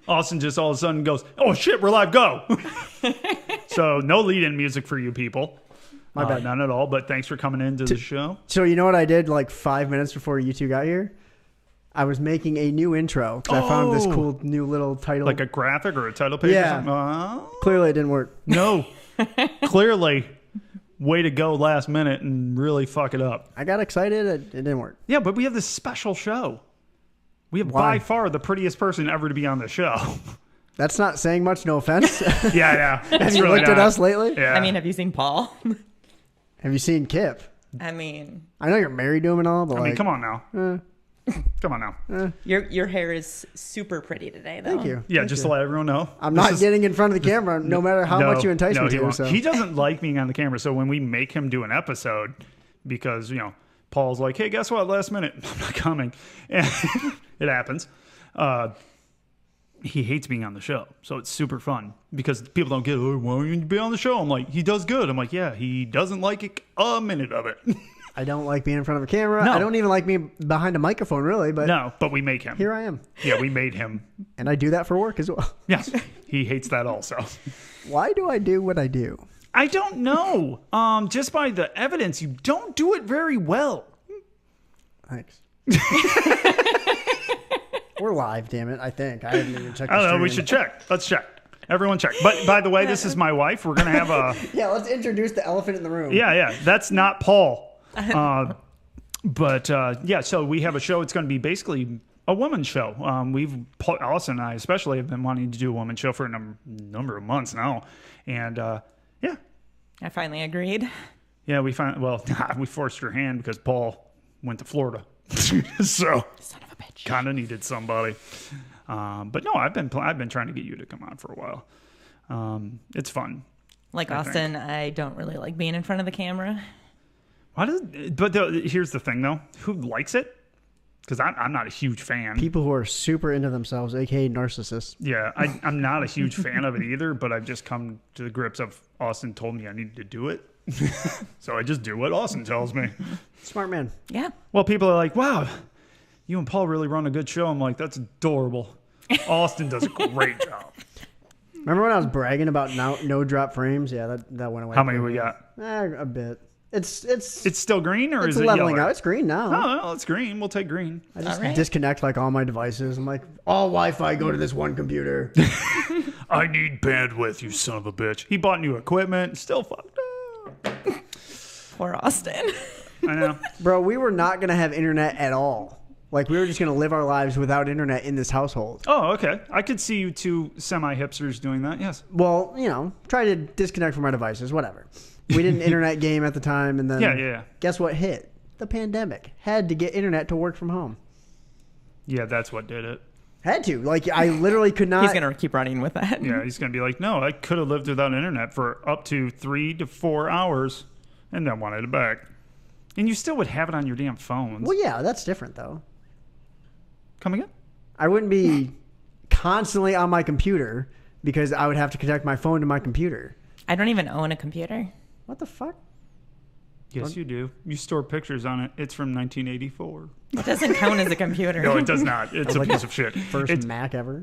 Austin just all of a sudden goes, "Oh shit, we're live, go." So no lead-in music for you people. My bad. None at all, but thanks for coming into the show. So you know what I did like 5 minutes before you two got here? I was making a new intro because I found this cool new little title. Like a graphic or a title page or something? Clearly it didn't work. No. Clearly. Way to go last minute and really fuck it up. I got excited. It didn't work. Yeah, but we have this special show. We have by far the prettiest person ever to be on the show. That's not saying much, no offense. Yeah. Have you looked at us lately? Yeah. I mean, have you seen Paul? Have you seen Kip? I mean, I know you're married to him and all, but I mean, come on now. Come on now. your hair is super pretty today, though. Thank you. Yeah, Thank just you. to let everyone know. I'm not getting in front of the camera no matter how much you entice me he to. won't. So. He doesn't like being on the camera, so when we make him do an episode, because, Paul's like, hey, guess what? Last minute, I'm not coming. And it happens. He hates being on the show, so it's super fun because people don't get, why don't you be on the show? I'm like, he does good. I'm like, yeah, he doesn't like a minute of it. I don't like being in front of a camera. No. I don't even like being behind a microphone, really. But no, but we make him. Here I am. Yeah, we made him. And I do that for work as well. Yes, he hates that also. Why do I do what I do? I don't know. Just by the evidence, you don't do it very well. Thanks. We're live, damn it. I think. I haven't even checked the I don't know. We stream. should check. Let's check. Everyone check. But by the way, this is my wife. We're going to have a... Yeah, let's introduce the elephant in the room. Yeah. That's not Paul. So we have a show. It's going to be basically a woman's show. Austin and I especially have been wanting to do a woman's show for a number of months now. And I finally agreed. Yeah, we forced her hand because Paul went to Florida. So Son of a bitch. kind of needed somebody. But no, I've been trying to get you to come on for a while. It's fun. Like Austin, I don't really like being in front of the camera. Here's the thing, though. Who likes it? Because I'm not a huge fan. People who are super into themselves, aka narcissists. Yeah, I'm not a huge fan of it either, but I've just come to the grips of Austin told me I needed to do it. So I just do what Austin tells me. Smart man. Yeah. Well, people are like, wow, you and Paul really run a good show. I'm like, that's adorable. Austin does a great job. Remember when I was bragging about no drop frames? Yeah, that went away. How many we got? A bit. It's still green or it's is it leveling yellow? out. It's green now. No, it's green. We'll take green. I just All right. disconnect like all my devices. I'm like, all Wi-Fi go to this one computer. I need bandwidth, you son of a bitch. He bought new equipment. Still fucked up. Poor Austin. I know. Bro, we were not going to have internet at all. Like, we were just going to live our lives without internet in this household. Oh, okay. I could see you two semi-hipsters doing that, yes. Well, try to disconnect from our devices, whatever. We did an internet game at the time, and then Yeah. guess what hit? The pandemic. Had to get internet to work from home. Yeah, that's what did it. Had to. Like, I literally could not. He's going to keep running with that. Yeah, he's going to be like, no, I could have lived without internet for up to 3 to 4 hours and then wanted it back. And you still would have it on your damn phones. Well, yeah, that's different, though. Come again? I wouldn't be constantly on my computer because I would have to connect my phone to my computer. I don't even own a computer. What the fuck? Yes, you do. You store pictures on it. It's from 1984. It doesn't count as a computer. No, it does not. It's a piece of shit. First Mac ever?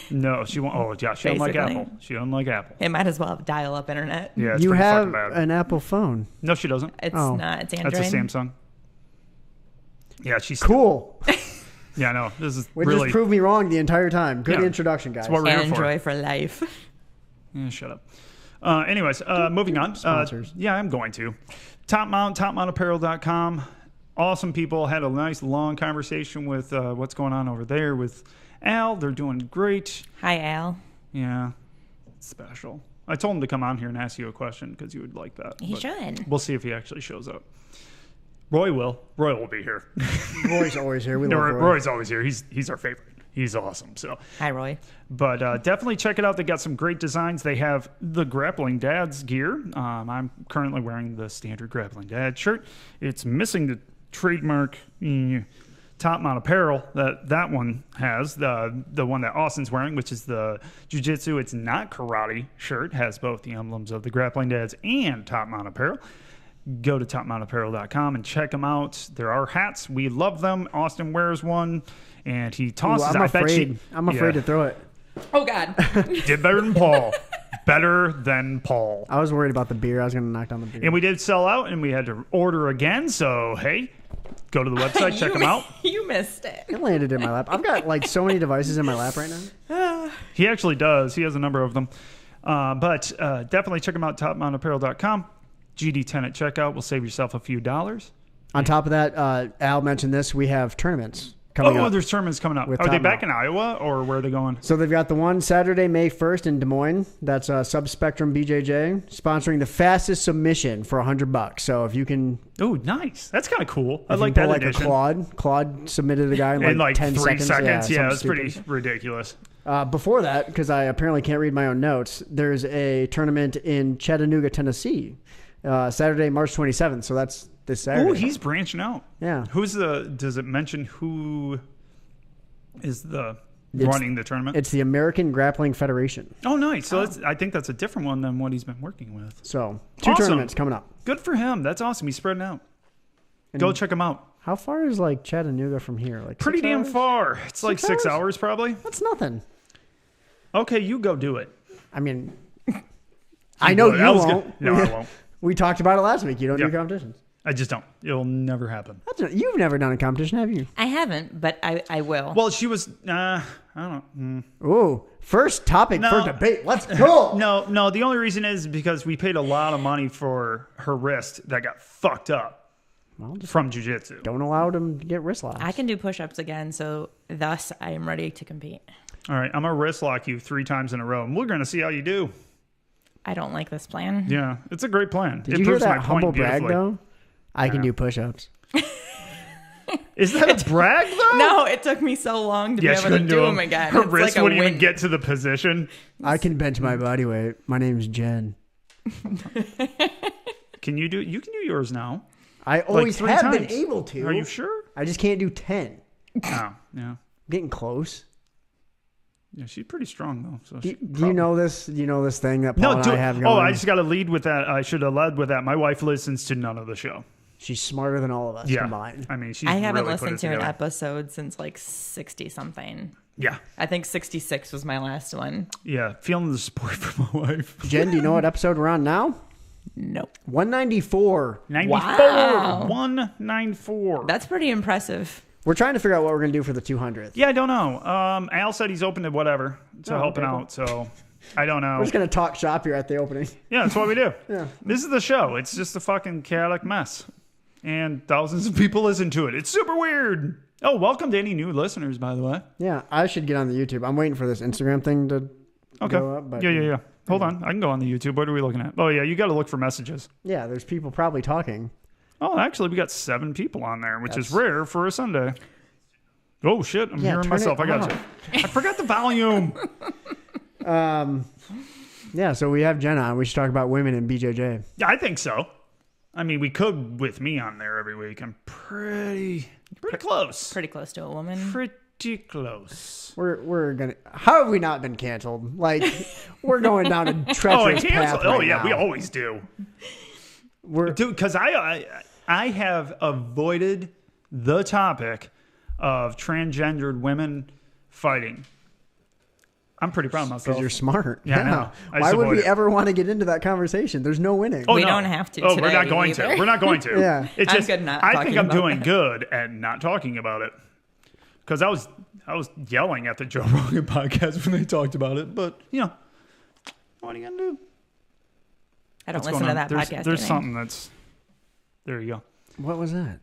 No, she won't. Oh, yeah, she doesn't like Basically. Apple. She doesn't like Apple. It might as well have dial-up internet. Yeah, it's You pretty have fucking bad. an Apple phone. No, she doesn't. It's Oh. not. It's Android. That's a Samsung. Yeah, she's Cool. Yeah, no, this is Which really. just proved me wrong the entire time. Good Yeah. introduction, guys. That's what we're here for. Android for life. Yeah, shut up. Anyways, moving on. Sponsors. Yeah, I'm going to. Top Mount, topmountapparel.com. Awesome people. Had a nice long conversation with what's going on over there with Al. They're doing great. Hi, Al. Yeah, it's special. I told him to come on here and ask you a question because you would like that. He but should. We'll see if he actually shows up. Roy will. Roy will be here. Roy's always here. We No, love Roy. Roy's always here. He's our favorite. He's awesome. So, Hi, Roy. but definitely check it out. They got some great designs. They have the Grappling Dad's gear. I'm currently wearing the standard Grappling Dad shirt. It's missing the trademark Top Mount Apparel that one has. The one that Austin's wearing, which is the Jiu-Jitsu. It's not karate shirt. Has both the emblems of the Grappling Dads and Top Mount Apparel. go to topmountapparel.com and check them out. There are hats. We love them. Austin wears one, and he tosses. I'm afraid to throw it. Oh, God. Did better than Paul. Better than Paul. I was worried about the beer. I was going to knock down the beer. And we did sell out, and we had to order again. So, hey, go to the website, check them out. You missed it. It landed in my lap. I've got like so many devices in my lap right now. He actually does. He has a number of them. But definitely check them out, topmountapparel.com. GD10 at checkout will save yourself a few dollars. On top of that, Al mentioned this. We have tournaments coming up. There's tournaments coming up. Are they back in Iowa, or where are they going? So they've got the one Saturday, May 1st in Des Moines. That's Subspectrum BJJ, sponsoring the fastest submission for $100. So if you can... Oh, nice. That's kind of cool. I If like you pull that like edition. Claude submitted a guy in like 10 3 seconds. Yeah, that's something pretty stupid. ridiculous. Before that, because I apparently can't read my own notes, there's a tournament in Chattanooga, Tennessee, Saturday, March 27th. So that's this Saturday. Oh, he's branching out. Yeah. Does it mention who is running the tournament? It's the American Grappling Federation. Oh, nice. So I think that's a different one than what he's been working with. So two Awesome. tournaments coming up. Good for him. That's awesome. He's spreading out. And Go check him out. How far is like Chattanooga from here? Like Pretty 6 damn hours? far. It's like 6 hours probably. That's nothing. Okay, you go do it. I mean, I know you won't. No, I won't. We talked about it last week. You don't Yeah. do competitions. I just don't. It'll never happen. You've never done a competition, have you? I haven't, but I will. Well, she was. I don't know. Ooh, first topic No. for debate. Let's go. No. The only reason is because we paid a lot of money for her wrist that got fucked up Well, just from jiu-jitsu. don't allow them to get wrist locks. I can do push-ups again, so thus I am ready to compete. All right, I'm gonna wrist lock you 3 times in a row, and we're gonna see how you do. I don't like this plan. Yeah, it's a great plan. Did it you hear proves my that humble point brag beautifully. though? I can Yeah. do push-ups. Is that a brag though? No, it took me so long to Yeah, be she able to couldn't do do them again. Her It's wrist like a wouldn't even win. get to the position. I can bench my body weight. My name's Jen. Can you do? You can do yours now. I always 3 have times. been able to. Are you sure? I just can't do 10. Oh, yeah. Getting close. Yeah, she's pretty strong though. So Do you know this? Do you know this thing that Paul and I have going? Oh, I just got to lead with that. I should have led with that. My wife listens to none of the show. She's smarter than all of us Yeah, combined. I mean, she's I haven't really put listened it to an together. episode since like 60 something. Yeah, I think 66 was my last one. yeah. Feeling the support from my wife. Jen, do you know what episode we're on now? Nope. 194. 94. Wow. 194. That's pretty impressive. We're trying to figure out what we're going to do for the 200th. Yeah, I don't know. Al said he's open to whatever, to helping okay, cool. out. So I don't know. We're just going to talk shop here at the opening. Yeah, that's what we do. Yeah. This is the show. It's just a fucking chaotic mess. And thousands of people listen to it. It's super weird. Oh, welcome to any new listeners, by the way. Yeah, I should get on the YouTube. I'm waiting for this Instagram thing to go up. But Yeah. Hold on. I can go on the YouTube. What are we looking at? Oh, yeah. You got to look for messages. Yeah, there's people probably talking. Oh, actually, we got 7 people on there, which is rare for a Sunday. Oh, shit. I'm hearing turn myself. it I got off. you. I forgot the volume. Yeah, so we have Jen on. We should talk about women in BJJ. Yeah, I think so. I mean, we could with me on there every week. I'm pretty close. Pretty close to a woman. Pretty close. We're gonna. How have we not been canceled? Like we're going down a treacherous path. Oh right yeah, now. we always do. We're Dude, because I have avoided the topic of transgendered women fighting. I'm pretty proud of myself. because you're smart. Yeah, I know. I Why just would avoid we it. ever want to get into that conversation? There's no winning. Oh, We no. don't have to Oh, we're today not going either. to. We're not going to. Yeah. It's I'm just, good not I think talking I'm about doing that. good at not talking about it. Because I was yelling at the Joe Rogan podcast when they talked about it. But, you know, what are you going to do? I don't What's listen going to on? that There's podcast. There's either. something that's... There you go. What was that?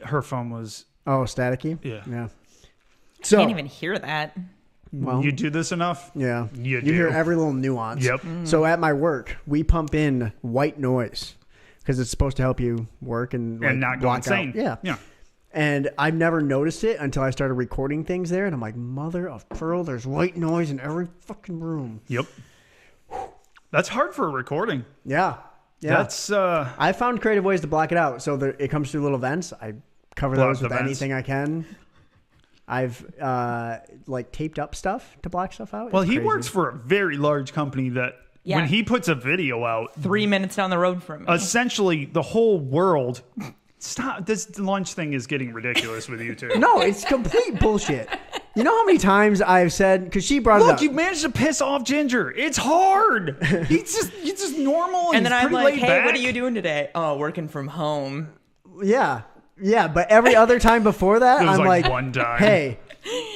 Her phone was... Oh, staticky. Yeah. Yeah. I So can't even hear that. well, You do this enough? yeah, You hear do. every little nuance. Yep. So at my work, we pump in white noise because it's supposed to help you work and like, And not go block insane. out. Yeah. Yeah. And I've never noticed it until I started recording things there, and I'm like, mother of pearl, there's white noise in every fucking room. Yep. That's hard for a recording. Yeah. Yeah. That's... I found creative ways to block it out. So it comes through little vents. I cover Block those the with vents. anything I can. I've like taped up stuff to block stuff out. Well, It's he crazy. works for a very large company that Yeah. When he puts a video out, 3 minutes down the road from me. essentially the whole world. Stop. This lunch thing is getting ridiculous with you two. No, it's complete bullshit. You know how many times I've said, because she brought it Look, up. you managed to piss off Ginger. It's hard. He's just normal. And then I'm like, hey, back. what are you doing today? Oh, working from home. Yeah. Yeah, but every other time before that, It was I'm like like, one time. hey,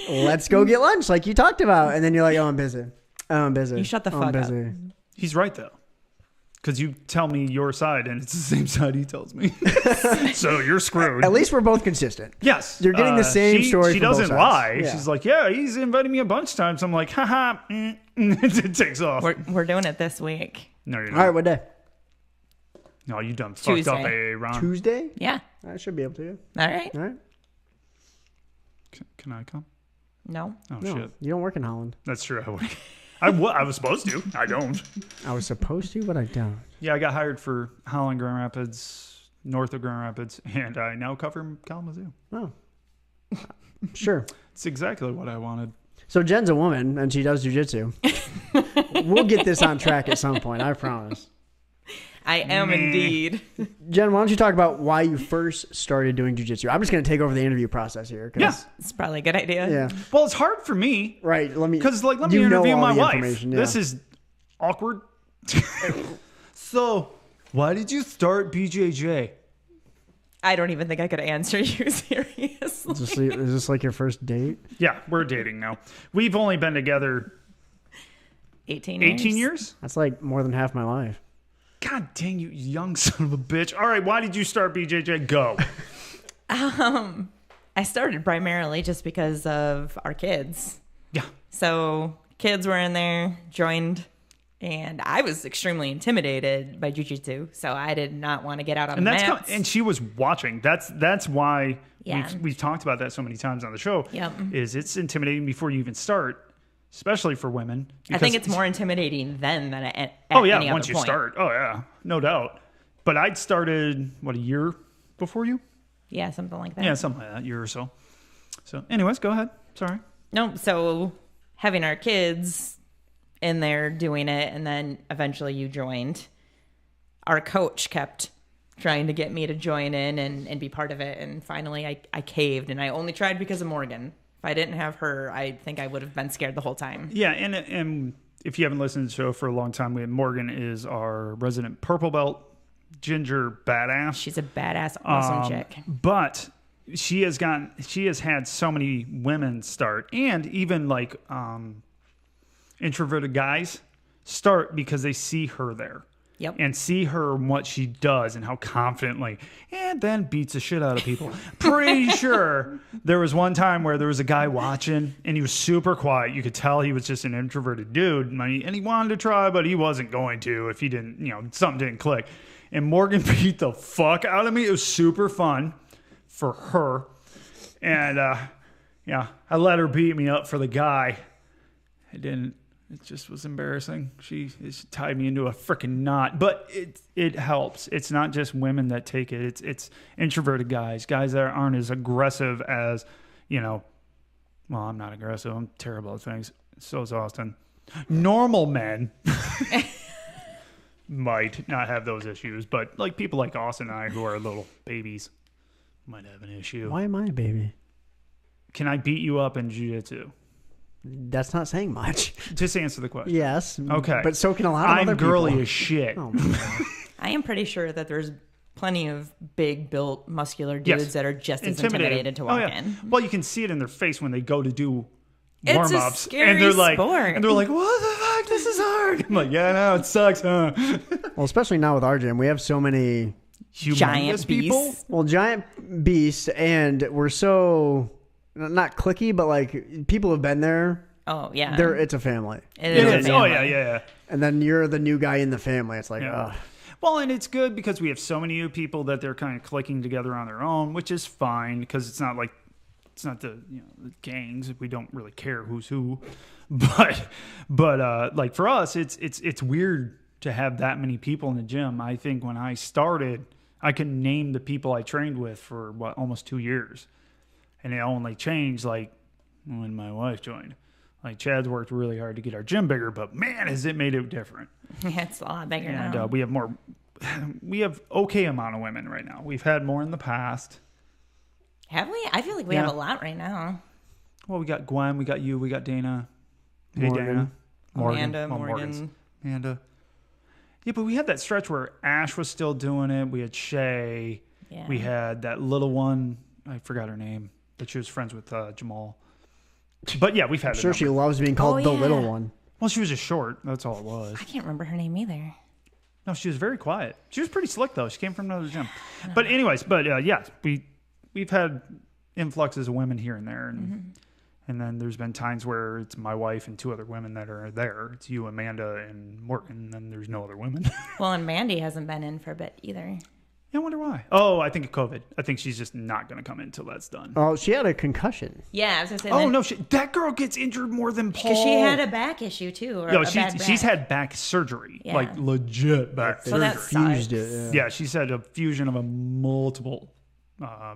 let's go get lunch like you talked about. And then you're like, oh, I'm busy. Oh, I'm busy. You shut the I'm fuck up. busy. He's right, though. Because you tell me your side, and it's the same side he tells me. So you're screwed. At least we're both consistent. Yes. You're getting the same story She from both doesn't sides. lie. Yeah. She's like, yeah, he's invited me a bunch of times. I'm like, haha. It takes off. We're doing it this week. No, you're All right, not. what day? No, you done fucked up, Tuesday. Ron. Tuesday? Yeah. I should be able to. All right. All right. Can I come? No. Oh, No, shit. you don't work in Holland. That's true. I was supposed to. I don't. I was supposed to, but I don't. Yeah, I got hired for Holland, Grand Rapids, north of Grand Rapids, and I now cover Kalamazoo. Oh. Sure. It's exactly what I wanted. So Jen's a woman, and she does jiu-jitsu. We'll get this on track at some point, I promise. I am indeed. Jen, why don't you talk about why you first started doing jiu-jitsu? I'm just going to take over the interview process here. Yeah. It's probably a good idea. Yeah. Well, it's hard for me Right. Let me me you know interview all my the wife. information, yeah. This is awkward. So, why did you start BJJ? I don't even think I could answer you seriously. Is this like your first date? Yeah, we're dating now. We've only been together 18 years. 18 years? That's like more than half my life. God dang you, young son of a bitch. All right, why did you start BJJ? Go. I started primarily just because of our kids. Yeah. So kids were in there, joined, and I was extremely intimidated by jiu-jitsu. So I did not want to get out on And the that's mats. and she was watching. That's why Yeah. we've talked about that so many times on the show. Yep. Is it's intimidating before you even start, especially for women. I think because- it's more intimidating then than at Oh yeah, any once other you point. start. Oh yeah, no doubt. But I'd started a year before you? Yeah, something like that. Yeah, something like that, a year or so. So, anyways, go ahead. Sorry. No, so having our kids in there doing it, and then eventually you joined. Our coach kept trying to get me to join in and be part of it, and finally I caved, and I only tried because of Morgan. If I didn't have her, I think I would have been scared the whole time. Yeah, and if you haven't listened to the show for a long time, Morgan is our resident purple belt, ginger badass. She's a badass, awesome chick. But she has had so many women start, and even like introverted guys start because they see her there. Yep. And see her and what she does and how confidently, and then beats the shit out of people. Pretty sure there was one time where there was a guy watching and he was super quiet. You could tell he was just an introverted dude, and he wanted to try, but he wasn't going to if he didn't, something didn't click. And Morgan beat the fuck out of me. It was super fun for her. And yeah, I let her beat me up for the guy. I didn't. It just was embarrassing. She tied me into a freaking knot. But it helps. It's not just women that take it. It's introverted guys that aren't as aggressive as, well, I'm not aggressive. I'm terrible at things. So is Austin. Normal men might not have those issues, but like people like Austin and I who are little babies might have an issue. Why am I a baby? Can I beat you up in jiu-jitsu? That's not saying much. Just answer the question. Yes. Okay. But so can a lot of other I'm people. girly as shit. Oh, my God. I am pretty sure that there's plenty of big built muscular dudes Yes. that are just as intimidated to walk in. Well, you can see it in their face when they go to do It's a warm-ups. scary and they're like, sport. And they're like, what the fuck? This is hard. I'm like, yeah, no, it sucks, huh? Well, especially now with our gym, we have so many Giant people. beasts. giant beasts, and we're so not clicky, but like people have been there. Oh, yeah. It's a family. It is a Oh, family. yeah. And then you're the new guy in the family. It's like, Yeah. ugh. Well, and it's good because we have so many new people that they're kind of clicking together on their own, which is fine because it's not the the gangs. We don't really care who's who, but like for us, it's weird to have that many people in the gym. I think when I started, I can name the people I trained with for almost 2 years, and it only changed like when my wife joined. Like Chad's worked really hard to get our gym bigger, but man, has it made it different. Yeah, it's a lot bigger And now. we have okay amount of women right now. We've had more in the past. Have we? I feel like we have a lot right now. Well, we got Gwen, we got you, we got Dana. Hey, Morgan. Dana. Amanda, Morgan's. Morgan. Amanda. Yeah, but we had that stretch where Ash was still doing it. We had Shay. Yeah. We had that little one. I forgot her name, but she was friends with Jamal. But yeah, we've had. I'm sure she loves being called the little one. Well, she was just short. That's all it was. I can't remember her name either. No, she was very quiet. She was pretty slick though. She came from another gym. But anyways, yeah, we've had influxes of women here and there, and then there's been times where it's my wife and 2 other women that are there. It's you, Amanda, and Morgan. And then there's no other women. Well, and Mandy hasn't been in for a bit either. Yeah, I wonder why. Oh, I think of COVID. I think she's just not going to come in until that's done. Oh, she had a concussion. Yeah, I was gonna say. Oh no, that girl gets injured more than Paul. Because she had a back issue too. Or Yo, a bad she's back. had back surgery, Yeah. like legit back So surgery. that Fused sucks. it. Yeah, she's had a fusion of a multiple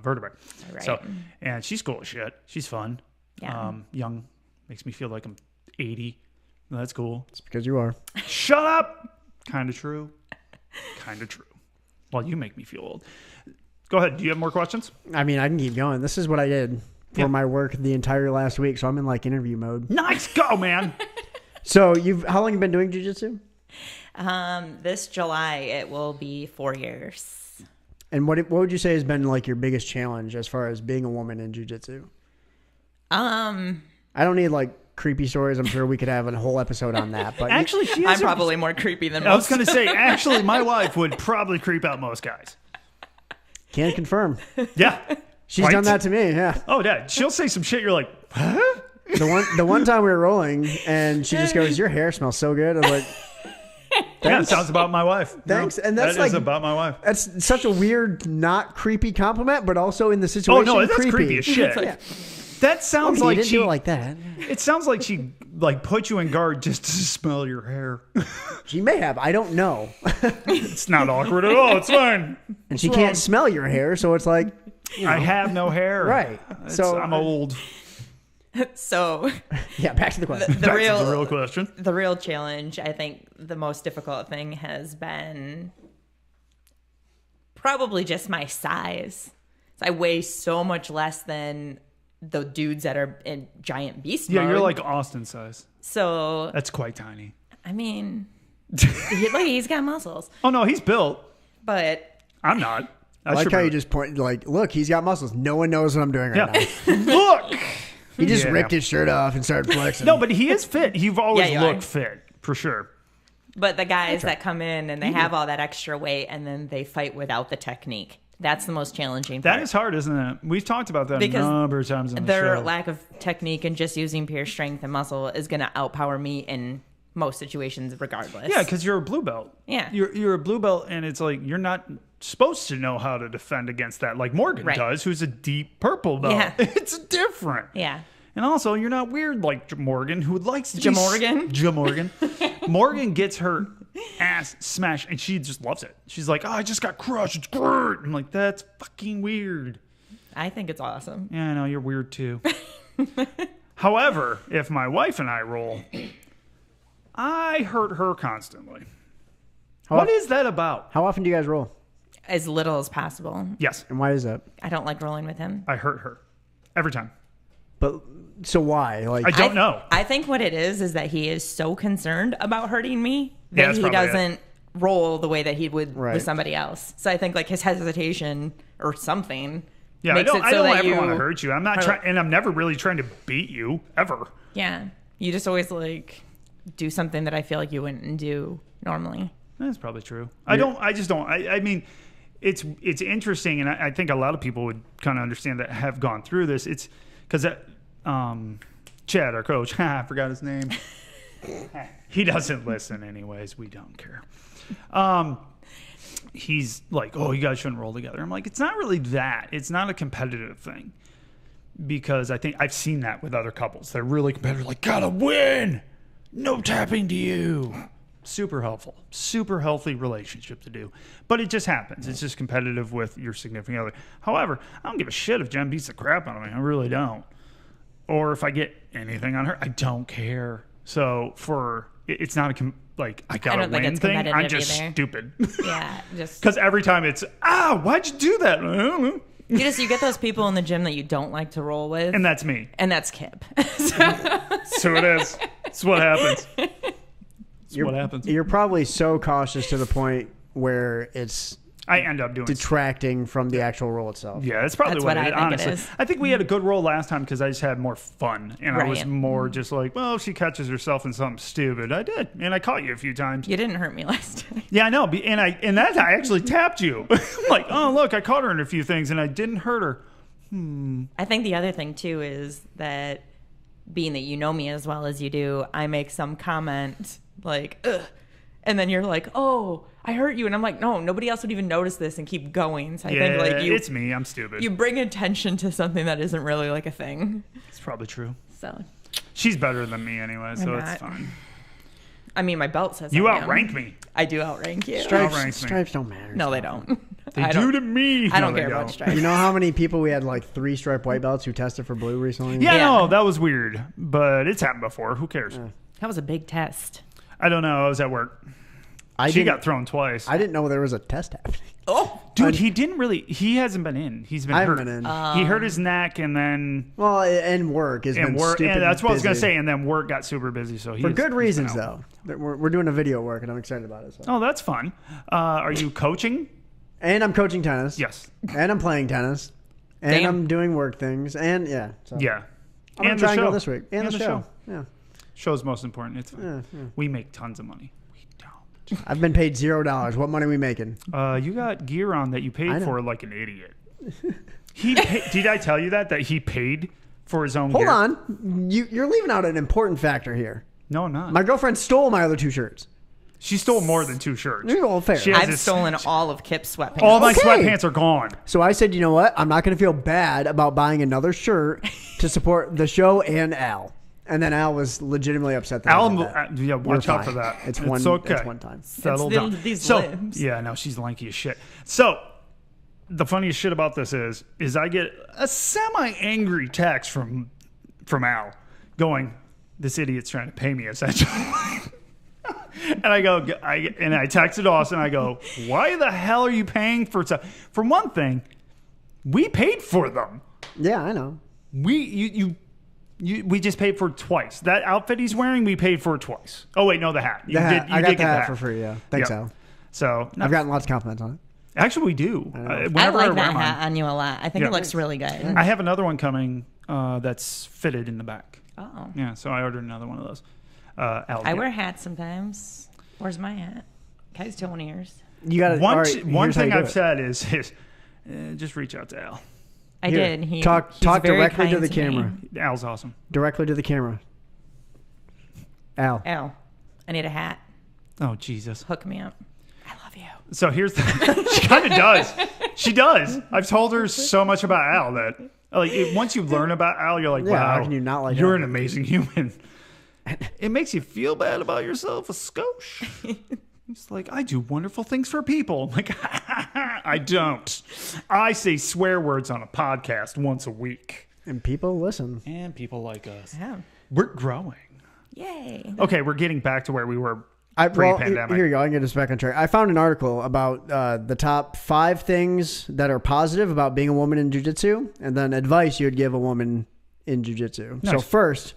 vertebrae. Right. So, and she's cool as shit. She's fun. Yeah. Young, makes me feel like I'm 80. That's cool. It's because you are. Shut up. Kind of true. Kind of true. Well, you make me feel old. Go ahead. Do you have more questions? I mean, I can keep going. This is what I did for my work the entire last week, so I'm in like interview mode. Nice. Go, man. So how long have you been doing jiu-jitsu? This July it will be 4 years. And what would you say has been like your biggest challenge as far as being a woman in jiu-jitsu? I don't need like creepy stories. I'm sure we could have a whole episode on that. But Actually, she I'm is probably more creepy than I was most. going to say, actually, my wife would probably creep out most guys. can't confirm. Yeah. She's Right? done that to me. Yeah. Oh, Dad. She'll say some shit. You're like, huh? The one time we were rolling and she just goes, "Your hair smells so good." I was like, Yeah, it sounds about my wife. Thanks. No, And that's that is like- about my wife. that's such a weird, not creepy compliment, but also in the situation. Oh, no, that's creepy as shit. Yeah. That sounds Okay, like you didn't she. do it like that. It sounds like she like put you in guard just to smell your hair. She may have. I don't know. It's not awkward at all. It's fine. And she can't smell your hair, so it's like, I have no hair. right. So I'm old. So yeah. Back to the question. the Back to real the real question. the real challenge, I think the most difficult thing has been probably just my size. I weigh so much less than the dudes that are in giant beast Yeah, mode. you're like Austin size. So That's quite tiny. I mean, look, he's got muscles, Oh no, he's built. but I'm not. I like how you just point, like, look, he's got muscles. No one knows what I'm doing right Yeah. now. Look. He just Yeah. ripped his shirt off and started flexing. No, but he is fit. You've always Yeah, you are. looked fit for sure. but the guys that come in and they have all that extra weight and then they fight without the technique. That's the most challenging part. That is hard, isn't it? We've talked about that Because a number of times in the Their show. lack of technique and just using pure strength and muscle is going to outpower me in most situations regardless. Yeah, because you're a blue belt. Yeah. You're a blue belt, and it's like you're not supposed to know how to defend against that, like Morgan Right. does, who's a deep purple belt. Yeah. It's different. Yeah. And also, you're not weird like Morgan, who likes to be Jamorgan? Jamorgan. Morgan gets her ass smashed, and she just loves it. She's like, "Oh, I just got crushed. It's great." I'm like, "That's fucking weird." I think it's awesome. Yeah, I know you're weird too. However, if my wife and I roll, I hurt her constantly. What is that about? How often do you guys roll? As little as possible. Yes, And why is that? I don't like rolling with him. I hurt her every time. But so why? Like, I don't know. I think what it is that he is so concerned about hurting me Yeah, that that's he probably it. doesn't roll the way that he would Right. with somebody else. So I think like his hesitation or something Yeah, makes I it so don't that ever you want to hurt you. I'm not trying, and I'm never really trying to beat you ever. Yeah. You just always like do something that I feel like you wouldn't do normally. That's probably true. I just don't. I mean, it's interesting, and I think a lot of people would kind of understand that have gone through this. It's because Chad, our coach, I forgot his name. He doesn't listen, anyways. We don't care. He's like, "Oh, you guys shouldn't roll together." I'm like, it's not really that. It's not a competitive thing, because I think I've seen that with other couples. They're really competitive, like, "Gotta win, no tapping to you." Super helpful, super healthy relationship to do, but it just happens. It's just competitive with your significant other. However, I don't give a shit if Jen beats the crap out of me. I really don't. or if I get anything on her, I don't care. So it's not I gotta win thing. I'm just stupid. Yeah, just because every time it's why'd you do that? I don't know. You get those people in the gym that you don't like to roll with, And that's me. and that's Kip. So it is. It's what happens. What happens. You're probably so cautious to the point where it's I end up doing detracting from the actual roll itself. Yeah, that's probably That's what what it is, I think it honestly. is. I think we had a good roll last time because I just had more fun. And I was Right. more just like, well, if she catches herself in something stupid. I did. And I caught you a few times. You didn't hurt me last time. Yeah, I know. And that I actually tapped you. I'm like, oh, look, I caught her in a few things and I didn't hurt her. I think the other thing too is that being that you know me as well as you do, I make some comment like, ugh. And then you're like, oh, I hurt you. And I'm like, no, nobody else would even notice this and keep going. So I think like it's me. I'm stupid. you bring attention to something that isn't really like a thing. It's probably true. So, She's better than me anyway, so I'm it's not. fine. I mean, my belt says You I am. outrank me. I do outrank you. outranks me. Stripes don't matter. No, they don't. They I do don't, to me. I don't No, they care about don't. stripes. You know how many people we had like 3 stripe white belts who tested for blue recently? Yeah, Yeah. no, that was weird. But it's happened before. Who cares? That was a big test. I don't know. I was at work. I She didn't- got thrown twice. I didn't know there was a test happening. Oh, Dude, he hasn't been in. He's been I hurt. haven't been in. He hurt his neck and then Well, and work has been work. stupid. And that's what I was gonna busy. say. And then work got super busy. So For good reasons, though. We're doing a video work, and I'm excited about it. So. Oh, that's fun. Are you coaching? And I'm coaching tennis. Yes. And I'm playing tennis. And Damn. I'm doing work things. And yeah. So. Yeah. I'm going And to try the and go show. this week. And the show. Yeah. Show's most important. It's fine. Yeah. We make tons of money. We don't. I've been paid $0. What money are we making? You got gear on that you I paid know. for like an idiot. Did I tell you that he paid for his own Hold gear? on. You're leaving out an important factor here. No, I'm not. My girlfriend stole my other 2 shirts. She stole more than 2 shirts. Well, fair. She has I've this- stolen all of Kip's sweatpants. All my Okay. sweatpants are gone. So I said, you know what? I'm not going to feel bad about buying another shirt to support the show and Al. And then Al was legitimately upset that I Al, did that. yeah, watch You're out for fine. that. It's okay. It's one time. Settle It's down. these limbs. Yeah, no, she's lanky as shit. So, the funniest shit about this is I get a semi-angry text from Al going, "This idiot's trying to pay me," essentially. And I texted Austin. I go, "Why the hell are you paying for stuff?" For one thing, we paid for them. Yeah, I know. We just paid for it twice. That outfit he's wearing, we paid for it twice. Oh wait, no, the hat. The hat. I got get the hat for free, yeah. Thanks, Yep. Al. So I've gotten lots of compliments on it. actually, we do. I Whenever like wear that mine. hat on you a lot. I think Yeah. it looks really good. I have another one coming that's fitted in the back. Oh. Yeah, so I ordered another one of those. Al, I wear hats sometimes. Where's my hat? Can I steal one of yours? You got one all right, one here's how thing you do I've it. said is just reach out to Al. I Here, did. He talk he's talk very directly to kind the me. camera. Al's awesome. Directly to the camera. Al. Al, I need a hat. Oh Jesus. Hook me up. I love you. So here's the she kind of does. She does. I've told her so much about Al that once you learn about Al, you're like, Yeah, wow, how can you not like you're Al? an amazing human. It makes you feel bad about yourself a skosh. It's like, I do wonderful things for people. I'm like, I don't. I say swear words on a podcast once a week. And people listen. And people like us. Yeah. We're growing. Yay. Okay, we're getting back to where we were Well, pre-pandemic. here you go. I can get us back on track. I found an article about the top 5 things that are positive about being a woman in jiu-jitsu, and then advice you would give a woman in jiu-jitsu. So Nice. first,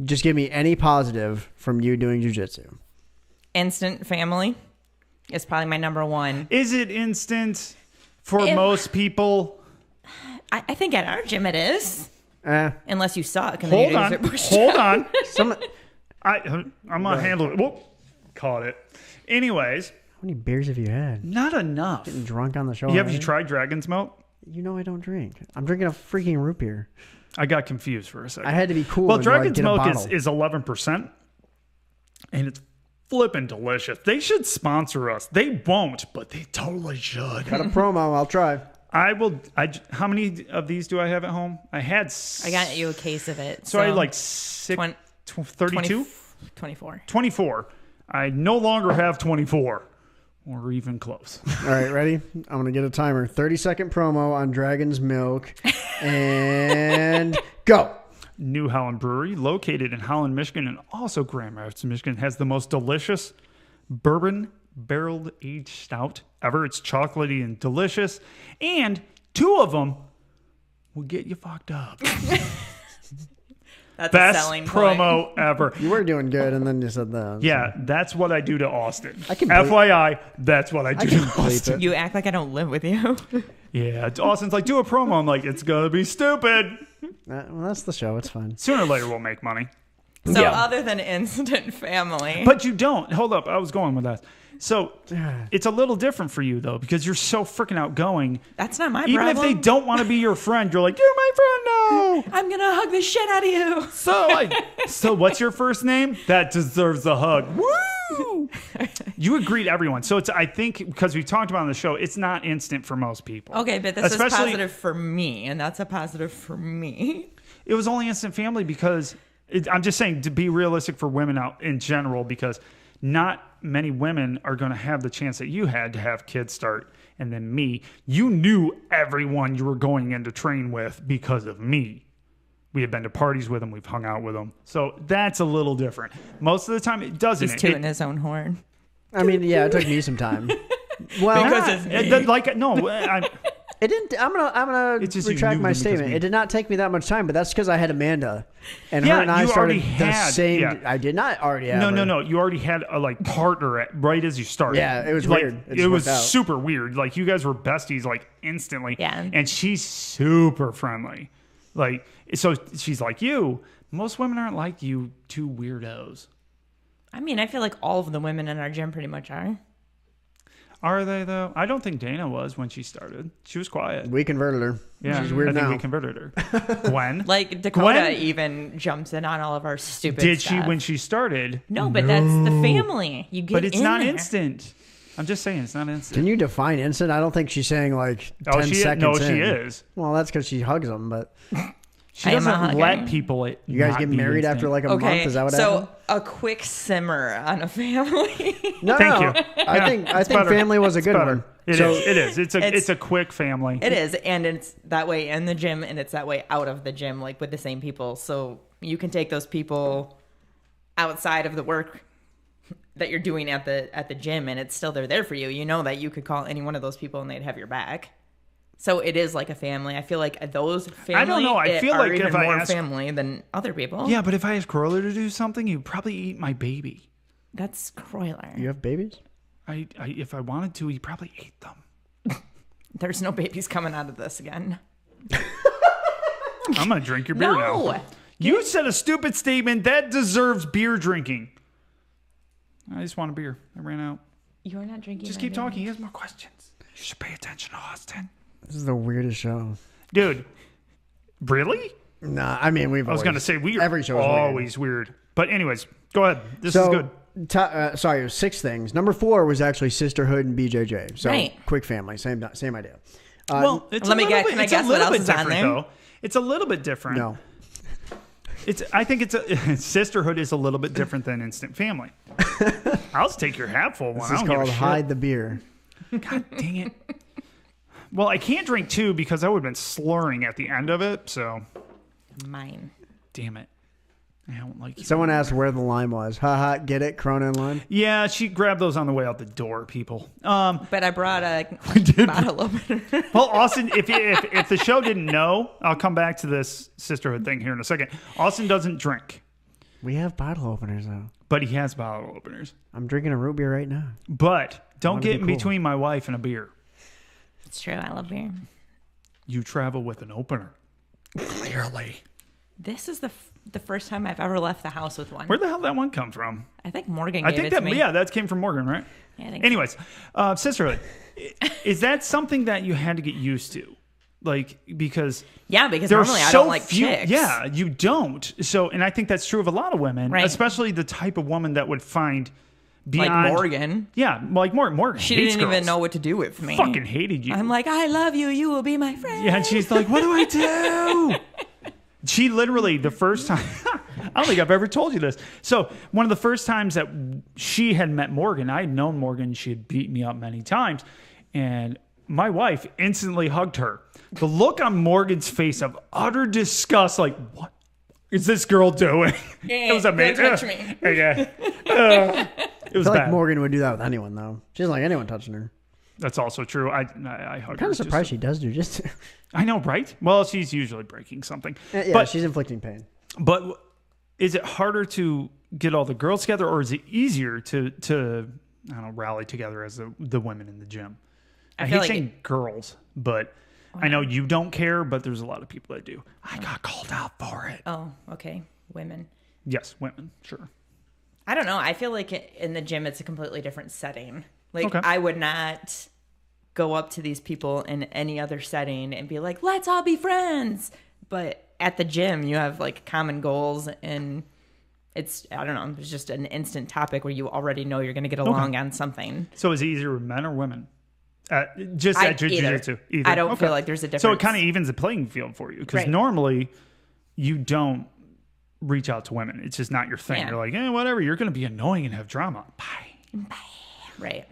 just give me any positive from you doing jiu-jitsu. Instant family is probably my number one. Is it instant for If- most people? I think at our gym it is. Unless you suck and then Hold you on. get pushed Hold out. on. Some, how I'm going to handle it. Whoop. Caught it. Anyways, many beers have you had? not enough. Drunk on the show? Have you already? tried Dragon's Milk? You know I don't drink. I'm drinking a freaking root beer. I got confused for a second. I had to be cool. Well, and, Dragon's get a Milk bottle. is 11%, and it's flipping delicious. They should sponsor us. They won't, but they totally should. Got a promo. I'll try. I will. How many of these do I have at home? I had. I got you a case of it. So I had like Twen- 32? 24. 24. I no longer have 24, or even close. All right, ready? I'm going to get a timer. 30-second promo on Dragon's Milk. And go. New Holland Brewery, located in Holland, Michigan, and also Grand Rapids, Michigan, has the most delicious bourbon barreled aged stout ever. It's chocolatey and delicious, and 2 of them will get you fucked up. That's Best a selling promo point. ever. You were doing good, and then you said that. Yeah, that's what I do to Austin. I can bleep- FYI, that's what I do can to bleep Austin. it. You act like I don't live with you. Yeah, Austin's like, do a promo. I'm like, it's gonna be stupid. Well, that's the show. It's fine. Sooner or later, we'll make money. So Yeah. other than instant family. But you don't. Hold up. I was going with that. So it's a little different for you, though, because you're so freaking outgoing. That's not my Even problem. if they don't want to be your friend, you're like, you're my friend now. I'm going to hug the shit out of you. So what's your first name? That deserves a hug. Woo! You would greet everyone. So it's, I think, because we talked about on the show, it's not instant for most people. Okay, but this is Especially- positive for me, and that's a positive for me. It was only instant family because I'm just saying to be realistic for women out in general, because not many women are going to have the chance that you had to have kids start. And then me, you knew everyone you were going in to train with because of me. We had been to parties with them. We've hung out with them. So that's a little different. Most of the time it doesn't. He's tooting his own horn. I mean, yeah, it took me some time. Well, Because it's me. it didn't. I'm gonna It's just you retract knew my them because statement. me. It did not take me that much time, but that's because I had Amanda, and Yeah, her and I you started already the had- same. yeah. I did not already have. her. No. You already had a partner right as you started. Yeah, it was Like, weird. It It just was worked out. super weird. Like, you guys were besties instantly. Yeah. And she's super friendly. So she's like you. Most women aren't like you, 2 weirdos. I mean, I feel like all of the women in our gym pretty much are. Are they though? I don't think Dana was when she started. She was quiet. We converted her. Yeah, She's weird I think now. we converted her. When? Like Dakota Gwen? even jumps in on all of our stupid Did stuff. she when she started? No, but that's the family. You get But it's in not there. instant. I'm just saying it's not instant. Can you define instant? I don't think she's saying like 10 Oh, she is. seconds No, in. she is. Well, that's because she hugs them, but She I am not doesn't let hugging. people. you guys not get be married instant. after like a Okay, month. Is that what so happened? a quick simmer on a family. No, Thank no. you. I Yeah, think it's better. family was a It's good better. one. It So- is. It is. It's It's- a quick family. It is, and it's that way in the gym, and it's that way out of the gym, like with the same people. So you can take those people outside of the work that you're doing at the gym, and it's still they're there for you. You know that you could call any one of those people, and they'd have your back. So it is like a family. I feel like those family. I don't know. I feel are like even if I more ask- family than other people. Yeah, but if I asked Croyler to do something, he'd probably eat my baby. That's Croyler. You have babies? I if I wanted to, he probably ate them. There's no babies coming out of this again. I'm gonna drink your beer No. now. You said a stupid statement that deserves beer drinking. I just want a beer. I ran out. You're not drinking. Just my keep beer. talking. He has more questions. You should pay attention to Austin. This is the weirdest show. Dude, really? Nah, I mean I was going to say weird. Every show is always weird. But anyways, go ahead. This is good. Sorry, it was 6 things. Number 4 was actually sisterhood and BJJ. So Right. quick family, same idea. Well, it's Let a me little guess- bit, can I it's a guess what little else bit is on different, there? though. It's a little bit different. No, I think it's a sisterhood is a little bit different than instant family. I'll just take your hatful one. this I is don't give a called shit. hide the beer. God dang it. Well, I can't drink 2 because I would have been slurring at the end of it. So, Mine. damn it. I don't like you. Someone asked where the lime was. Haha, get it? Corona and lime? Yeah, she grabbed those on the way out the door, people. But I brought a bottle opener. Well, Austin, if the show didn't know, I'll come back to this sisterhood thing here in a second. Austin doesn't drink, We have bottle openers, though. but he has bottle openers. I'm drinking a root beer right now. But don't wanna get be in cool. between my wife and a beer. It's true. I love beer. You travel with an opener. Clearly. This is the first time I've ever left the house with one. Where the hell did that one come from? I think Morgan I gave think it that, to me. yeah, that came from Morgan, right? Yeah, I think so. Anyways, sisterhood. Is that something that you had to get used to? Like, because Yeah, because there are normally I so don't like few. chicks. Yeah, you don't. So, and I think that's true of a lot of women, Right. especially the type of woman that would find Like beyond Morgan. Yeah, like Morgan. She hates didn't even girls. know what to do with me. Fucking hated you. I'm like, I love you. You will be my friend. Yeah, and she's like, what do I do? She literally, the first time, I don't think I've ever told you this. So, one of the first times that she had met Morgan, I had known Morgan, she had beat me up many times, and my wife instantly hugged her. The look on Morgan's face of utter disgust, like, what? is this girl doing? It was amazing. Don't touch me. Yeah. It was I feel bad. like Morgan would do that with anyone, though. She doesn't like anyone touching her. That's also true. I hug I'm her kind of surprised just- she does jujitsu. I know, right? Well, she's usually breaking something. Yeah, but she's inflicting pain. But is it harder to get all the girls together, or is it easier to I don't know, rally together as the women in the gym? I feel hate like saying girls, but I know you don't care, but there's a lot of people that do. I got called out for it. Oh, okay. Women. Yes, women, sure. I don't know. I feel like in the gym, it's a completely different setting. Like, Okay. I would not go up to these people in any other setting and be like, let's all be friends. But at the gym, you have like common goals, and it's, I don't know, it's just an instant topic where you already know you're going to get along on something. So is it easier with men or women? Just at jiu-jitsu? Either. I don't feel like there's a difference. So it kind of evens the playing field for you, because Right. normally you don't reach out to women. It's just not your thing. Yeah. You're like, whatever. You're going to be annoying and have drama. Bye. Right.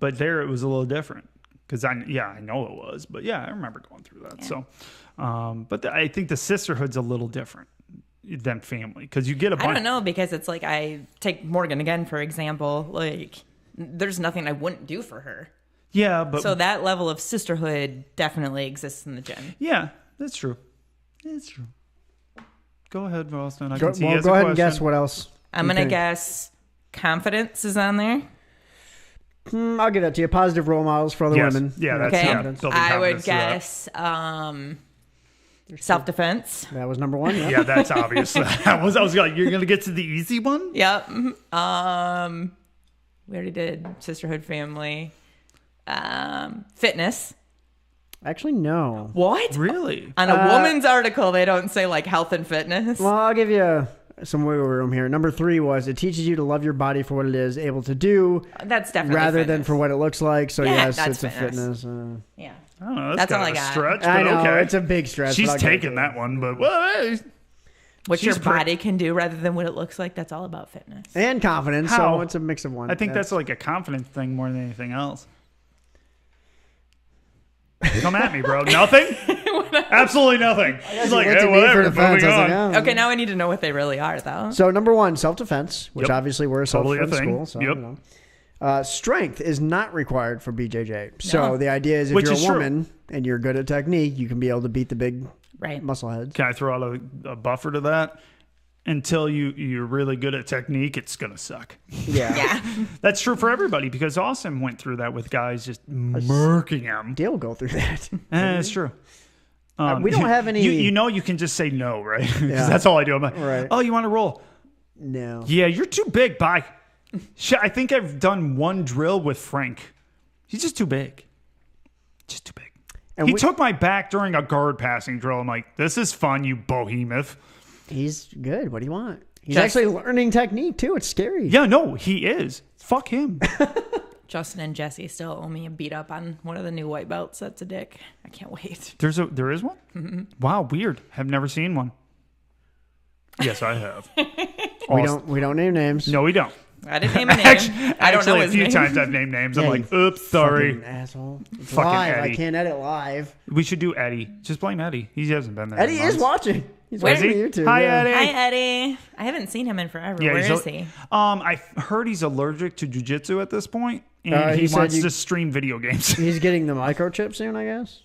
But there it was a little different, because I know it was, but yeah, I remember going through that. Yeah. So, but I think the sisterhood's a little different than family, because you get a bunch. I don't know, because it's like, I take Morgan again, for example. Like, there's nothing I wouldn't do for her. Yeah, but So that level of sisterhood definitely exists in the gym. yeah, that's true. It's true. Go ahead, Ralston. I Go, can see well, you as go a ahead and guess question. what else. I'm you going to think. guess confidence is on there. I'll give that to you. Positive role models for other Yes. women. Yeah, that's Okay. building I would confidence through that. guess self-defense. That was number one. Yeah. Yeah, that's obvious. I was like, you're gonna get to the easy one. Yep. We already did sisterhood, family, fitness. Actually, no. What? Really? On a woman's article, they don't say like health and fitness. Well, I'll give you some wiggle room here. Number 3 was it teaches you to love your body for what it is able to do That's definitely rather than fitness. for what it looks like. So, Yeah, yes, that's it's a fitness. fitness. Yeah. I don't know. That's That's all kind I of a got. stretch, but I know. okay. It's a big stretch. She's but I'll give it taking to that one, but well, hey. What your She's pre- body can do rather than what it looks like, that's all about fitness. you. And confidence. How? So, it's a mix of one. I think that's like a confidence thing more than anything else. Come at me, bro. Nothing? Absolutely nothing. He's like, looked hey, at me for whatever. defense. Moving I was like, on. oh. Okay, now I need to know what they really are, though. So, number 1, self-defense, which Yep. obviously we're a Totally a self-defense thing. school. So, Yep. you know. Strength is not required for BJJ. So, No. the idea is if Which you're is a true. woman and you're good at technique, you can be able to beat the big Right. muscle heads. Can I throw out a buffer to that? Until you're really good at technique, it's going to suck. Yeah. Yeah. That's true for everybody, because Austin went through that with guys just murking him. Deal go through that. It's true. We don't have any- You know you can just say no, right? 'Cause Yeah. that's all I do. I'm like, Right. oh, you want to roll? No. Yeah, you're too big. Bye. Shit, I think I've done one drill with Frank. He's just too big. Just too big. And He we- took my back during a guard passing drill. I'm like, this is fun, you behemoth. He's good. What do you want? He's Just- actually learning technique too. It's scary. Yeah, no, he is. Fuck him. Justin and Jesse still owe me a beat up on one of the new white belts. That's a dick. I can't wait. There is one? Mm-hmm. Wow, weird. Have never seen one. Yes, I have. We don't name names. No, we don't. I didn't name a name. I don't know Actually, his a few name. times I've named names. I'm Yeah, like, oops, sorry. Fucking asshole. It's Fucking live. Eddie. I can't edit live. We should do Eddie. Just blame Eddie. He hasn't been there. Eddie in is months. watching. He's Where watching is YouTube. Hi, yeah. Eddie. Hi, Eddie. I haven't seen him in forever. Yeah, Where he's is he? I heard he's allergic to jiu-jitsu at this point, and he he said wants you- to stream video games. He's getting the microchip soon, I guess.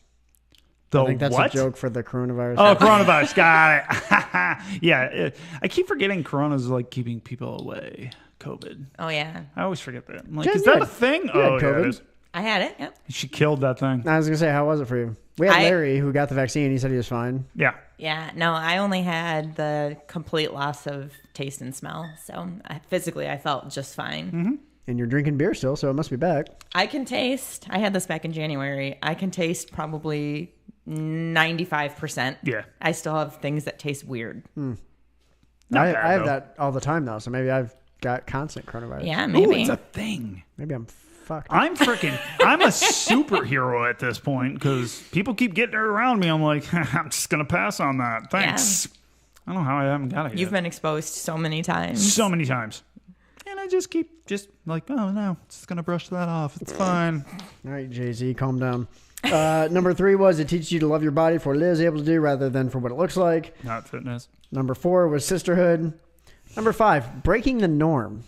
The I think that's what? a joke for the coronavirus. Oh, coronavirus. Got it. Yeah, I keep forgetting corona's like keeping people away. COVID. Oh, yeah. I always forget that. I'm like, Jen, is you that had- a thing? you had Oh, yeah, COVID. it is. I had it. Yep. She killed that thing. I was gonna say, how was it for you? We had I- Larry who got the vaccine. He said he was fine. Yeah. Yeah. No, I only had the complete loss of taste and smell. So physically, I felt just fine. Mm-hmm. And you're drinking beer still, so it must be back. I can taste. I had this back in January. I can taste probably 95%. Yeah. I still have things that taste weird. Not I bad, have though. that all the time though, so maybe I've got constant coronavirus. Yeah, Ooh, maybe. it's a thing. Maybe I'm fucked. I'm a superhero at this point because people keep getting around me. I'm like, I'm just going to pass on that. Thanks. I don't know how I haven't got it You've yet. been exposed so many times. So many times. And I just keep like, oh no, just going to brush that off. It's fine. All right, Jay-Z, calm down. Number 3 was it teaches you to love your body for what it is able to do rather than for what it looks like. Not fitness. Number 4 was sisterhood. Number 5, breaking the norm.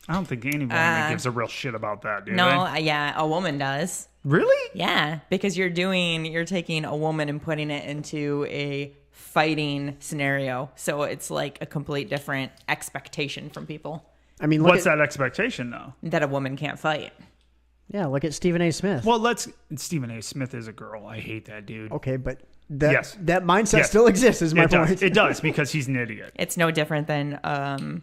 I don't think any woman gives a real shit about that, dude. No, yeah, a woman does. Really? Yeah, because you're taking a woman and putting it into a fighting scenario. So it's like a complete different expectation from people. I mean, what's that expectation, though? That a woman can't fight. Yeah, look at Stephen A. Smith. Well, Stephen A. Smith is a girl. I hate that dude. Okay, but that mindset still exists, is my point. It does, because he's an idiot. It's no different than an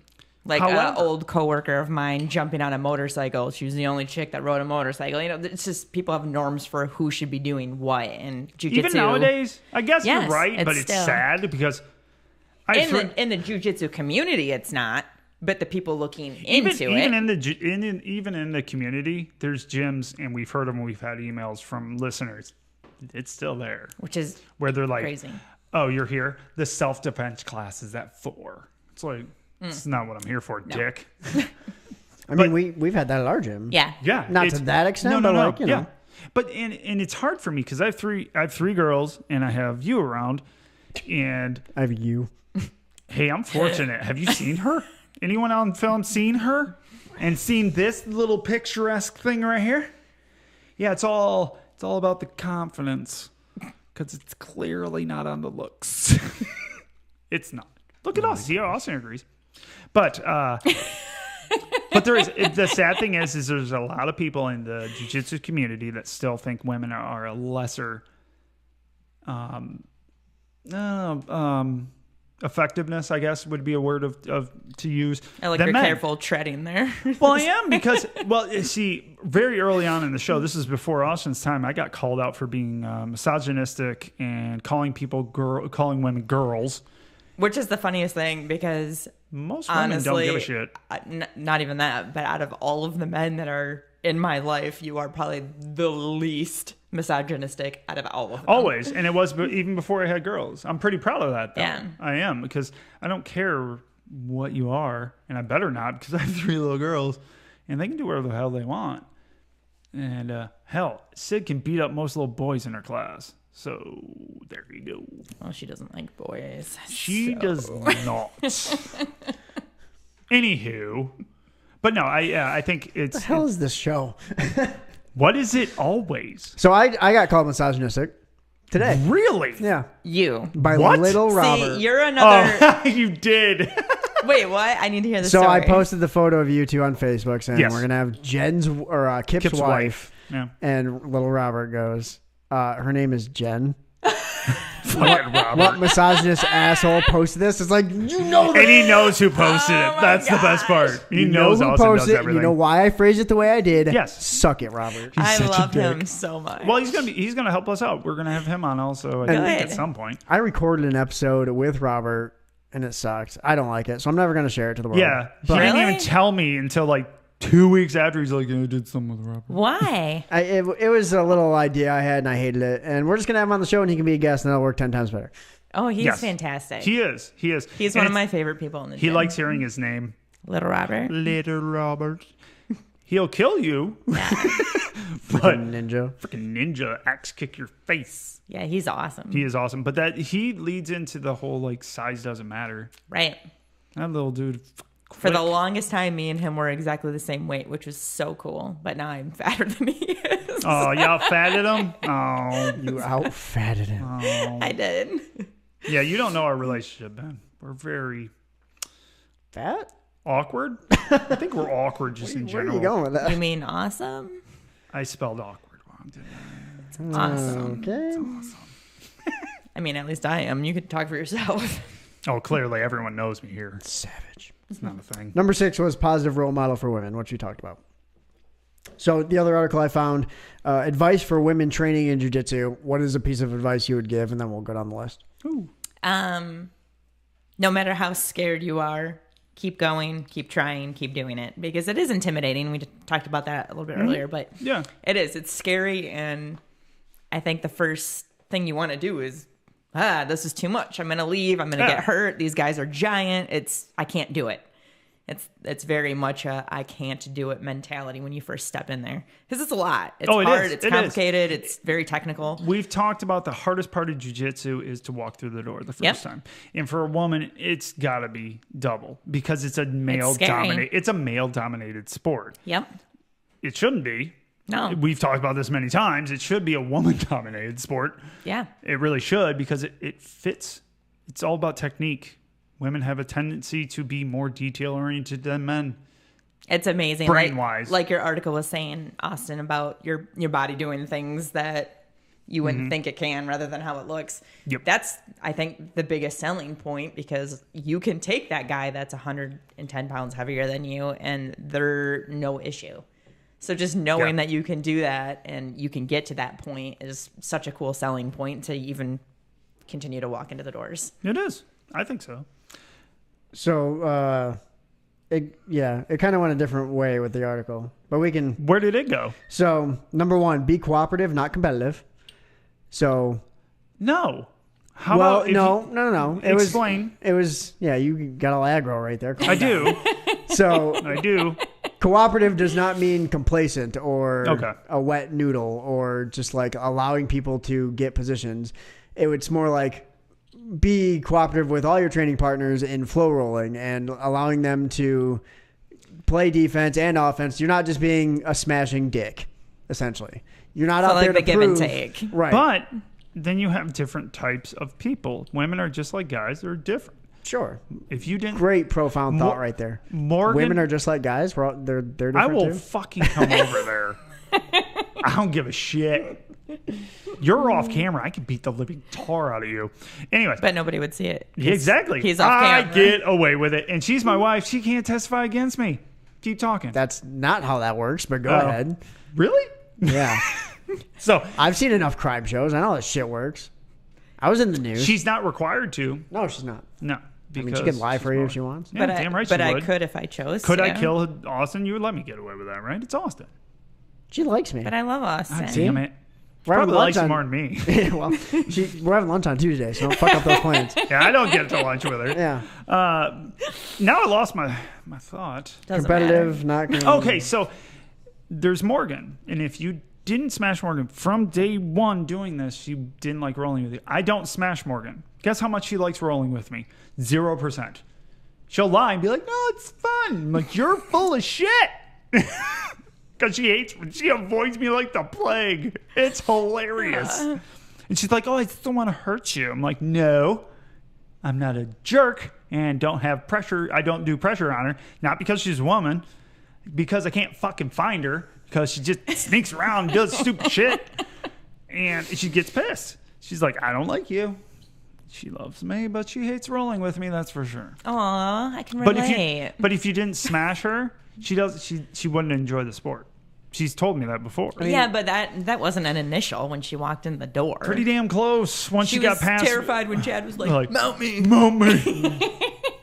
old coworker of mine jumping on a motorcycle. She was the only chick that rode a motorcycle. You know, it's just people have norms for who should be doing what in jiu-jitsu. Even nowadays, I guess you're right, but it's still sad because in the jiu-jitsu community, it's not. But the people looking into it, even in the community, there's gyms, and we've heard them. We've had emails from listeners. It's still there, which is where they're like, crazy. "Oh, you're here. The self-defense class is at 4." It's like it's not what I'm here for, dick. I mean, we've had that at our gym. Yeah. Not to that extent, but like you know. But and it's hard for me because I have three girls, and I have you around, and I have you. Hey, I'm fortunate. Have you seen her? Anyone on film seen her and seen this little picturesque thing right here? Yeah, it's all about the confidence because it's clearly not on the looks. It's not. Look at us. Yeah, Austin agrees. But there is the sad thing is there's a lot of people in the jiu-jitsu community that still think women are a lesser effectiveness, I guess, would be a word of to use. I like you're careful treading there. Well, I am because, see, very early on in the show, this is before Austin's time, I got called out for being misogynistic and calling women girls. Which is the funniest thing because most women honestly, don't give a shit. Not even that, but out of all of the men that are in my life, you are probably the least misogynistic out of all of them. Always. And it was even before I had girls. I'm pretty proud of that, though. Yeah. I am, because I don't care what you are, and I better not, because I have 3 little girls, and they can do whatever the hell they want. And hell, Sid can beat up most little boys in her class. So there you go. Well, she doesn't like boys. She does not. Anywho. But no, I think it's... What the hell is this show? What is it always? So I got called misogynistic today. Really? Yeah. You. By what? little Robert. See, you're another... Oh, you did. Wait, what? I need to hear the story. So I posted the photo of you two on Facebook saying we're going to have Kip's wife. Yeah. And little Robert goes, her name is Jen. What misogynist asshole posted this? It's like, you know that. And he knows who posted it. That's the best part. He knows who Austin posted knows it. everything. You know why I phrased it the way I did. Yes. Suck it, Robert. I love him so much. Well, he's gonna help us out. We're gonna have him on also, I think, at some point. I recorded an episode with Robert, and it sucked. I don't like it, so I'm never gonna share it to the world. Yeah. He didn't even tell me until like 2 weeks after. He's like, I did something with Robert. Why? It was a little idea I had, and I hated it. And we're just gonna have him on the show, and he can be a guest, and that'll work 10 times better. Oh, he's fantastic. He is. He's one of my favorite people in the gym. He likes hearing his name. Little Robert. Little Robert. He'll kill you. Yeah. But freaking ninja axe kick your face. Yeah, he's awesome. He is awesome. But that he leads into the whole like size doesn't matter. Right. That little dude. For the longest time, me and him were exactly the same weight, which was so cool. But now I'm fatter than he is. Oh, you out-fatted him? Oh. You out-fatted him. Oh. I did. Yeah, you don't know our relationship, Ben. We're very... Fat? Awkward? I think we're awkward just in general. Where are you going with that? You mean awesome? I spelled awkward wrong, didn't I? Awesome. Okay. It's awesome. I mean, at least I am. You could talk for yourself. Oh, clearly everyone knows me here. Savage. It's not a thing. Number 6 was positive role model for women, which we talked about. So the other article I found, advice for women training in jiu-jitsu. What is a piece of advice you would give? And then we'll go down the list. Ooh. No matter how scared you are, keep going, keep trying, keep doing it. Because it is intimidating. We talked about that a little bit earlier. But yeah, it is. It's scary. And I think the first thing you want to do is, this is too much. I'm going to leave. I'm going to get hurt. These guys are giant. I can't do it. It's very much a I can't do it mentality when you first step in there, because it's a lot. It's Oh, it hard. is. It's It complicated. It's very technical. We've talked about the hardest part of jiu-jitsu is to walk through the door the first time. And for a woman, it's got to be double because it's a male-dominated sport. Yep. It shouldn't be. No. We've talked about this many times. It should be a woman-dominated sport. Yeah. It really should, because it fits. It's all about technique. Women have a tendency to be more detail-oriented than men. It's amazing. Brain-wise. Like your article was saying, Austin, about your body doing things that you wouldn't think it can, rather than how it looks. Yep. That's, I think, the biggest selling point, because you can take that guy that's 110 pounds heavier than you, and they're no issue. So just knowing that you can do that and you can get to that point is such a cool selling point to even continue to walk into the doors. It is. I think so. So, it kind of went a different way with the article, but we can. Where did it go? So, number 1, be cooperative, not competitive. So, no. How about no. Explain. It was you got all aggro right there. I do. So I do. Cooperative does not mean complacent or Okay. a wet noodle or just like allowing people to get positions. It's more like be cooperative with all your training partners in flow rolling and allowing them to play defense and offense. You're not just being a smashing dick, essentially. You're not out there to give prove, and take. Right. But then you have different types of people. Women are just like guys. They're different. Sure. If you didn't, Great profound thought right there. Morgan, Women are just like guys. They're different I will too. fucking come over there. I don't give a shit. You're off camera. I could beat the living tar out of you. Anyways. But nobody would see it. Yeah, exactly. He's off I camera. get away with it. And she's my wife. She can't testify against me. Keep talking. That's not how that works, but go ahead. Really? Yeah. So I've seen enough crime shows. I know how this shit works. I was in the news. she's not required to. No, she's not. No. I mean, she can lie for you if she wants. Yeah, But damn right but she I would. could if I chose Could to. I kill Austin? You would let me get away with that, right? It's Austin. She likes me. But I love Austin. God damn it. We're having Probably likes lunch you on- more than me. well, we're having lunch on Tuesday, so don't fuck up those plans. Yeah, I don't get to lunch with her. Yeah. Now I lost my thought. Doesn't Competitive, not gonna... Okay, so there's Morgan. And if you didn't smash Morgan from day one doing this, she didn't like rolling with you. I don't smash Morgan. Guess how much she likes rolling with me? 0%. She'll lie and be like, no, it's fun. I'm like, you're full of shit. Because she avoids me like the plague. It's hilarious. And she's like, oh, I still want to hurt you. I'm like, no, I'm not a jerk and don't have pressure. I don't do pressure on her. Not because she's a woman, because I can't fucking find her, because she just sneaks around and does stupid shit. And she gets pissed. She's like, I don't like you. She loves me, but she hates rolling with me, that's for sure. Aw, I can relate. But if you didn't smash her, she wouldn't enjoy the sport. She's told me that before. Yeah, but that wasn't an initial when she walked in the door. Pretty damn close. Once she got was past, terrified when Chad was like, mount me. Mount me.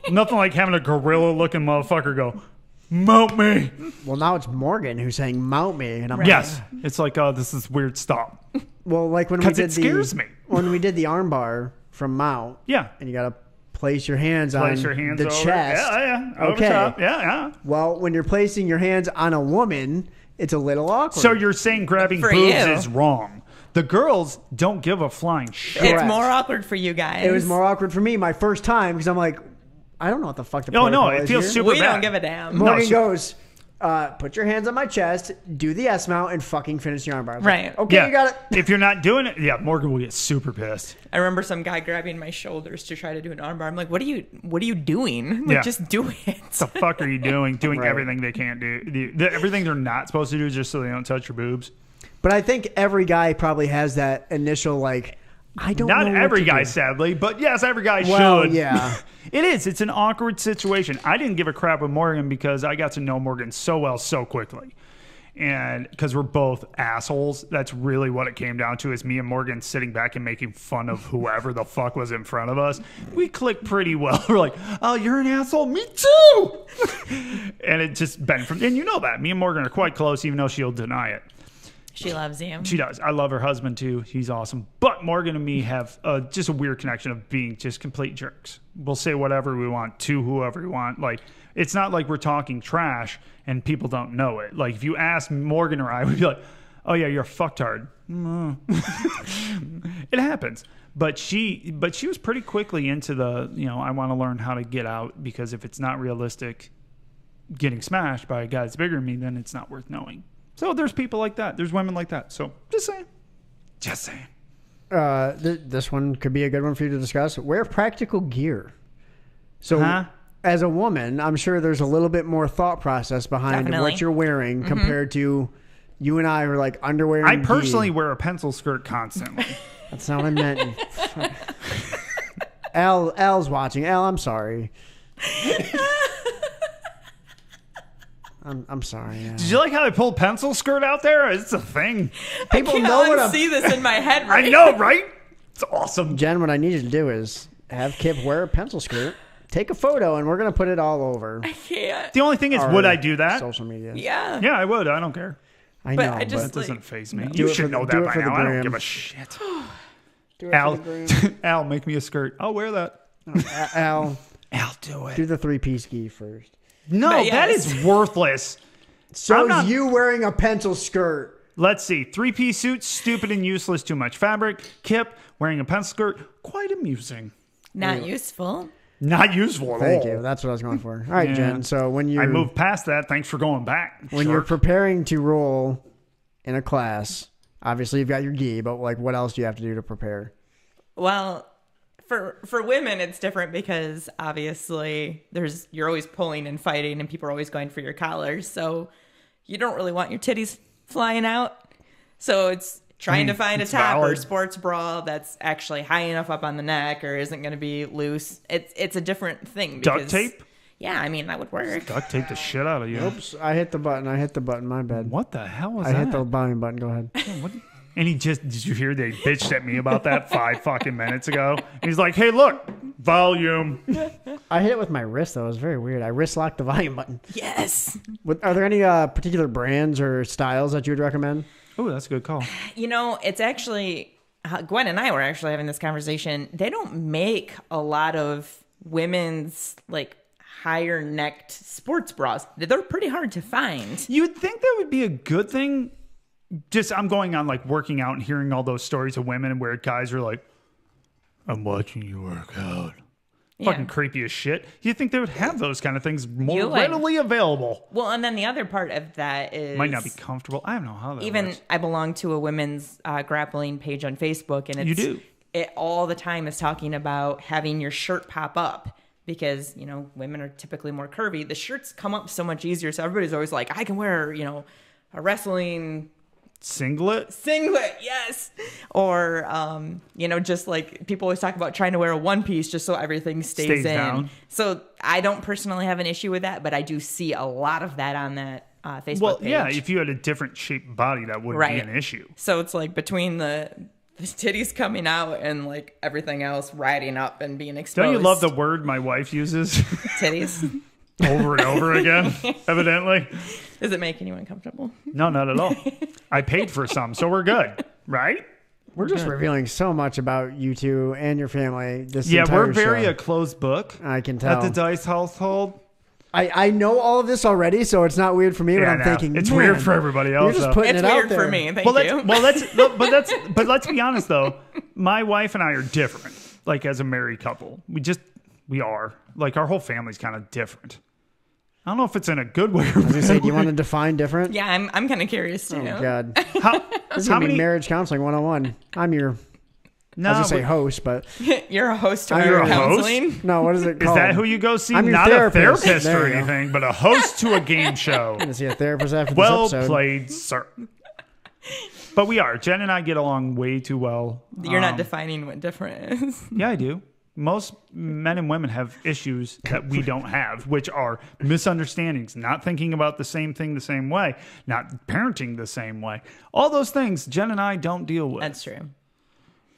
Nothing like having a gorilla-looking motherfucker go, mount me. Well, now it's Morgan who's saying mount me, and I'm like, Yes. It's like, oh, this is weird. Stop. well, like when we 'Cause did it scares me. when we did the armbar from mount, Yeah. and you gotta place your hands on Place your hands the over. chest. Yeah. Over Okay. top. Yeah. Well, when you're placing your hands on a woman, it's a little awkward. So you're saying grabbing For boobs you. is wrong. The girls don't give a flying shit. It's Correct. more awkward for you guys. It was more awkward for me my first time because I'm like, I don't know what the fuck the Oh, no, protocol it is feels here. super We bad. don't give a damn. Morgan she- goes, put your hands on my chest, do the S mount, and fucking finish the armbar. I was Right. Like, okay, Yeah. you got it. If you're not doing it, yeah, Morgan will get super pissed. I remember some guy grabbing my shoulders to try to do an armbar. I'm like, what are you doing? Like, Yeah. just do it. What the fuck are you doing? Doing Right. everything they can't do. Everything they're not supposed to do just so they don't touch your boobs. But I think every guy probably has that initial, like, I don't know. Not what every to guy, do. sadly, but yes, every guy Well, should. yeah. It is. It's an awkward situation. I didn't give a crap with Morgan because I got to know Morgan so well so quickly. And because we're both assholes, that's really what it came down to, is me and Morgan sitting back and making fun of whoever the fuck was in front of us. We clicked pretty well. We're like, oh, you're an asshole? Me too! And it just been from, and you know that. Me and Morgan are quite close, even though she'll deny it. She loves you. She does. I love her husband too. He's awesome. But Morgan and me have just a weird connection of being just complete jerks. We'll say whatever we want to whoever we want. Like, it's not like we're talking trash and people don't know it. Like, if you ask Morgan or I, we'd be like, oh yeah, you're a fucktard. It happens. But she was pretty quickly into the, I want to learn how to get out, because if it's not realistic getting smashed by a guy that's bigger than me, then it's not worth knowing. So there's people like that. There's women like that. So just saying. Just saying. This one could be a good one for you to discuss. Wear practical gear. So as a woman, I'm sure there's a little bit more thought process behind what you're wearing compared to you and I, are like underwear. I personally wear a pencil skirt constantly. That's not what I meant. Al's watching. Al, I'm sorry. I'm sorry. Yeah. Did you like how I pulled pencil skirt out there? It's a thing. People know what I see this in my head. Right? I know, right? It's awesome. Jen, what I need you to do is have Kip wear a pencil skirt, take a photo, and we're gonna put it all over. I can't. The only thing is, would I do that? Social media. Yeah. Yeah, I would. I don't care. I know, I just, that doesn't faze me. Do You it should for know the- do that it by for the now. I don't gram. give a shit. Do it Al, for the gram. Al, make me a skirt. I'll wear that. Al, do it. do the 3-piece gi first. No, But that yes. is worthless. So not- you wearing a pencil skirt. Let's see. 3-piece suit, stupid and useless, too much fabric. Kip, wearing a pencil skirt, quite amusing. Not useful. Not useful at all. Thank you. That's what I was going for. All right, Yeah. Jen. So when you I moved past that. Thanks for going back. when you're preparing to roll in a class, obviously you've got your gi, but like, what else do you have to do to prepare? Well, for women, it's different because obviously you're always pulling and fighting, and people are always going for your collars. So you don't really want your titties flying out. So it's trying to find a it's top or valid. sports bra that's actually high enough up on the neck or isn't going to be loose. It's a different thing. Duct tape? Yeah, I mean, that would work. Duct tape the shit out of you. Oops, I hit the button. My bad. What the hell was I that? hit the volume button. Go ahead. And did you hear they bitched at me about that 5 fucking minutes ago? And he's like, hey, look, volume. I hit it with my wrist, though. It was very weird. I wrist locked the volume button. Yes. Are there any particular brands or styles that you would recommend? Oh, that's a good call. It's actually, Gwen and I were actually having this conversation. They don't make a lot of women's like higher necked sports bras. They're pretty hard to find. You'd think that would be a good thing. I'm going on like working out and hearing all those stories of women where guys are like, I'm watching you work out. Yeah. Fucking creepy as shit. You'd think they would have those kind of things more You would. readily available. Well, and then the other part of that is Might not be comfortable. I don't know how that even works. I belong to a women's grappling page on Facebook, and You do? It all the time is talking about having your shirt pop up because women are typically more curvy. The shirts come up so much easier, so everybody's always like, I can wear a wrestling Singlet? yes, or just like people always talk about trying to wear a one piece just so everything stays in down. So I don't personally have an issue with that, but I do see a lot of that on that Facebook Well, page. yeah, if you had a different shaped body, that wouldn't be Right. an issue. So it's like between the titties coming out and like everything else riding up and being exposed. Don't you love the word my wife uses titties? over and over again, evidently? Does it make anyone uncomfortable? No, not at all. I paid for some, so we're good, right? We're just revealing so much about you two and your family. Yeah, entire we're very show. a closed book I can tell. at the Dice household. I know all of this already, so it's not weird for me. But Yeah, I'm no, thinking it's man, weird for everybody You're else. just though. putting It's it out weird there. for me. Thank Well, you. but let's be honest though. My wife and I are different. Like as a married couple, we are like our whole family's kind of different. I don't know if it's in a good way. I was gonna say, do you want to define different? Yeah, I'm kind of curious too. Oh God, How, this is how gonna be many? marriage counseling 101. I'm your, No, I was gonna say but- host, but You're a host to You're our a host? counseling. no, what is it is called? that who you go see? I'm your Not therapist. a therapist There or you go. anything, but a host to a game show. I'm gonna see a therapist after Well this episode. played, sir. But we are. Jen and I get along way too well. You're not defining what different is. Yeah, I do. Most men and women have issues that we don't have, which are misunderstandings, not thinking about the same thing the same way, not parenting the same way. All those things Jen and I don't deal with. That's true.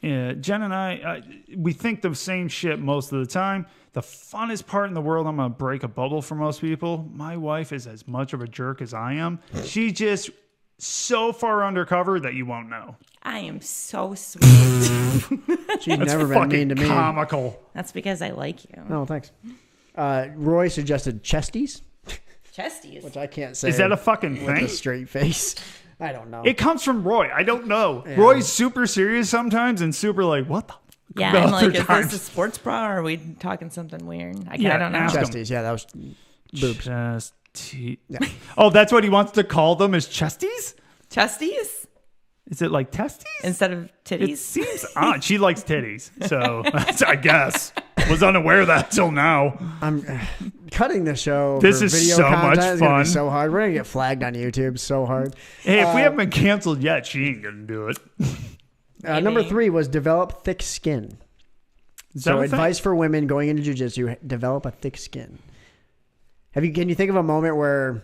Yeah, Jen and I, we think the same shit most of the time. The funnest part in the world, I'm going to break a bubble for most people. My wife is as much of a jerk as I am. She just so far undercover that you won't know. I am so sweet. She's That's never been fucking mean to me. comical. That's because I like you. No, thanks. Roy suggested chesties, Chesties. which I can't say. Is that a fucking with thing? a straight face? I don't know. It comes from Roy. I don't know. Yeah. Roy's super serious sometimes and super like, what the? Yeah, The I'm like, other is times. this a sports bra or are we talking something weird? I Yeah, don't know. ask him. chesties. Yeah, that was boobs. Chesty. Yeah. Oh, that's what he wants to call them is chesties? Chesties Is it like testes? instead of It titties? seems odd. She likes titties. So I guess. Was unaware of that till now. I'm cutting the show. This for is video so content much is gonna be fun. so hard. We're gonna get flagged on YouTube so hard. Hey, if we haven't been canceled yet, she ain't going to do it. Number Maybe. 3 was develop thick skin. Is So that a thing? advice for women going into jiu-jitsu: develop a thick skin. Can you think of a moment where,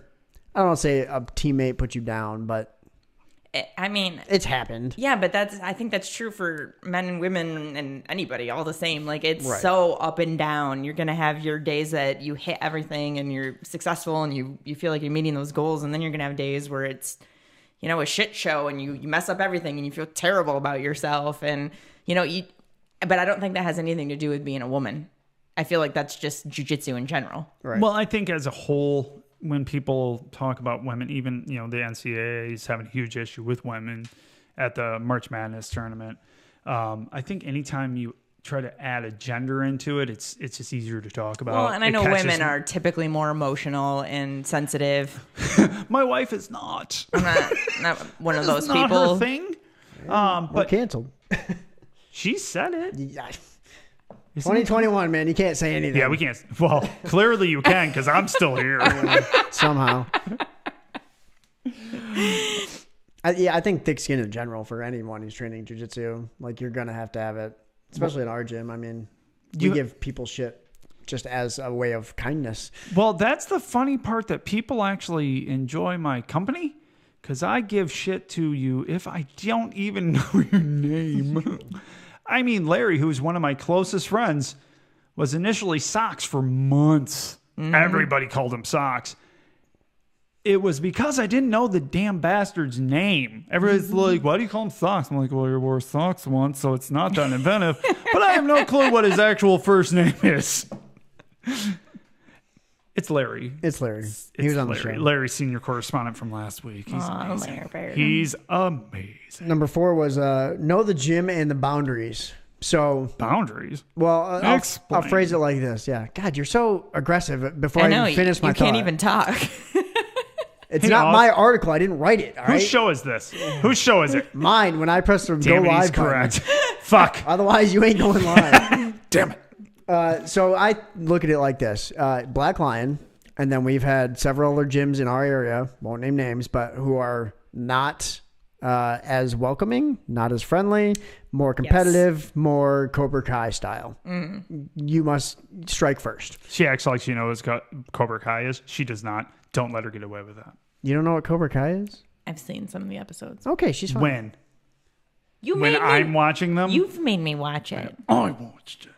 I don't want to say a teammate put you down, but I mean, it's happened. yeah, but I think that's true for men and women and anybody, all the same. Like, it's Right. so up and down. You're going to have your days that you hit everything and you're successful and you feel like you're meeting those goals. And then you're going to have days where it's, a shit show and you mess up everything and you feel terrible about yourself. And, but I don't think that has anything to do with being a woman. I feel like that's just jiu-jitsu in general. Right. Well, I think as a whole, when people talk about women, even, the NCAA is having a huge issue with women at the March Madness tournament. I think anytime you try to add a gender into it, it's just easier to talk about. Well, and I It know catches- women are typically more emotional and sensitive. My wife is not. I'm not one of those It's not people. her thing. We're But canceled. she said it. Yeah. Isn't it? 2021, man. You can't say anything. Yeah, we can't. Well, clearly you can because I'm still here. Somehow. I think thick skin in general for anyone who's training jiu-jitsu, like, you're going to have it, especially in our gym. I mean, we You- give people shit just as a way of kindness. Well, that's the funny part, that people actually enjoy my company because I give shit to you if I don't even know your name. I mean, Larry, who's one of my closest friends, was initially Socks for months. Everybody called him Socks. It was because I didn't know the damn bastard's name. Everybody's like, why do you call him Socks? I'm like, well, you wore socks once, so it's not that inventive. But I have no clue what his actual first name is. It's Larry. It's Larry. He was on the show. Larry, senior correspondent from last week. He's amazing. Larry. He's amazing. Number 4 was know the gym and the boundaries. So, Boundaries. well, I'll Explain. phrase it like this. Yeah. God, you're so aggressive. Before I I, know, even finish my you thought. can't even talk. It's Hey, not Oz. my article. I didn't write it. All right. Whose show is this? Whose show is it? Mine when I press the Damn go it, he's live button. correct. Fuck. Otherwise, you ain't going live. Damn it. So I look at it like this: Black Lion, and then we've had several other gyms in our area. Won't name names, but who are not as welcoming, not as friendly, more competitive, more Cobra Kai style. You must strike first. She acts like she knows what Cobra Kai is. She does not. Don't let her get away with that. You don't know what Cobra Kai is? I've seen some of the episodes. Okay, she's fine. When? You When made me, I'm watching them? You've made me watch it. I watched it.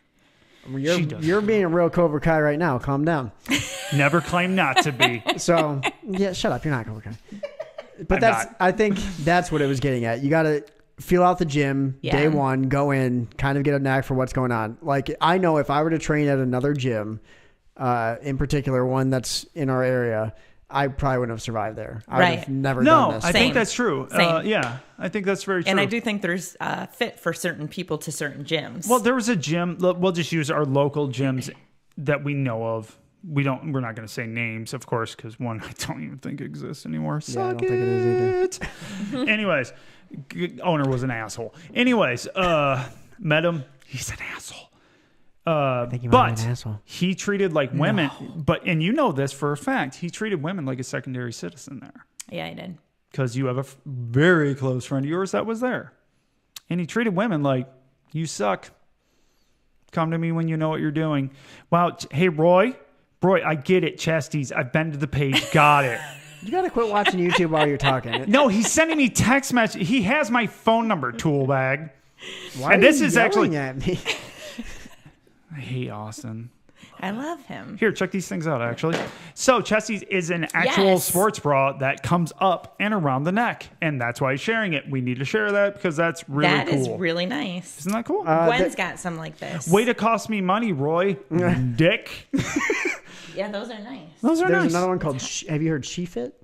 She does. You're being a real Cobra Kai right now. Calm down. Never claim not to be. So yeah, shut up. You're not Cobra Kai. But I'm not. I think that's what it was getting at. You got to feel out the gym Yeah. day one, go in, kind of get a knack for what's going on. Like, I know if I were to train at another gym, in particular one that's in our area, I probably wouldn't have survived there. I would have Right. never No, done this. I think Same. that's true. Same. Yeah, I think that's very true. And I do think there's fit for certain people to certain gyms. Well, there was a gym. We'll just use our local gyms that we know of. We're not going to say names, of course, because one I don't even think exists anymore. Yeah, I don't think it is either. Anyways, owner was an asshole. Anyways, met him. He's an asshole. I think you might But be an asshole. he treated like women. And you know this for a fact. He treated women like a secondary citizen there. yeah, I did. Because you have a very close friend of yours that was there. And he treated women like, you suck. Come to me when you know what you're doing. Wow. Hey, Roy, I get it, Chesties. I've been to the page. Got it. You got to quit watching YouTube while you're talking. No, he's sending me text message. He has my phone number, tool bag. Why And are this you is yelling actually- at me? I hate Austin. I love him. Here, check these things out, actually. So, Chesties is an actual sports bra that comes up and around the neck. And that's why he's sharing it. We need to share that because that's really cool. That is really nice. Isn't that cool? Gwen's got some like this. Way to cost me money, Roy. Dick. Yeah, those are nice. Those are There's nice. another one called, have you heard She Fit?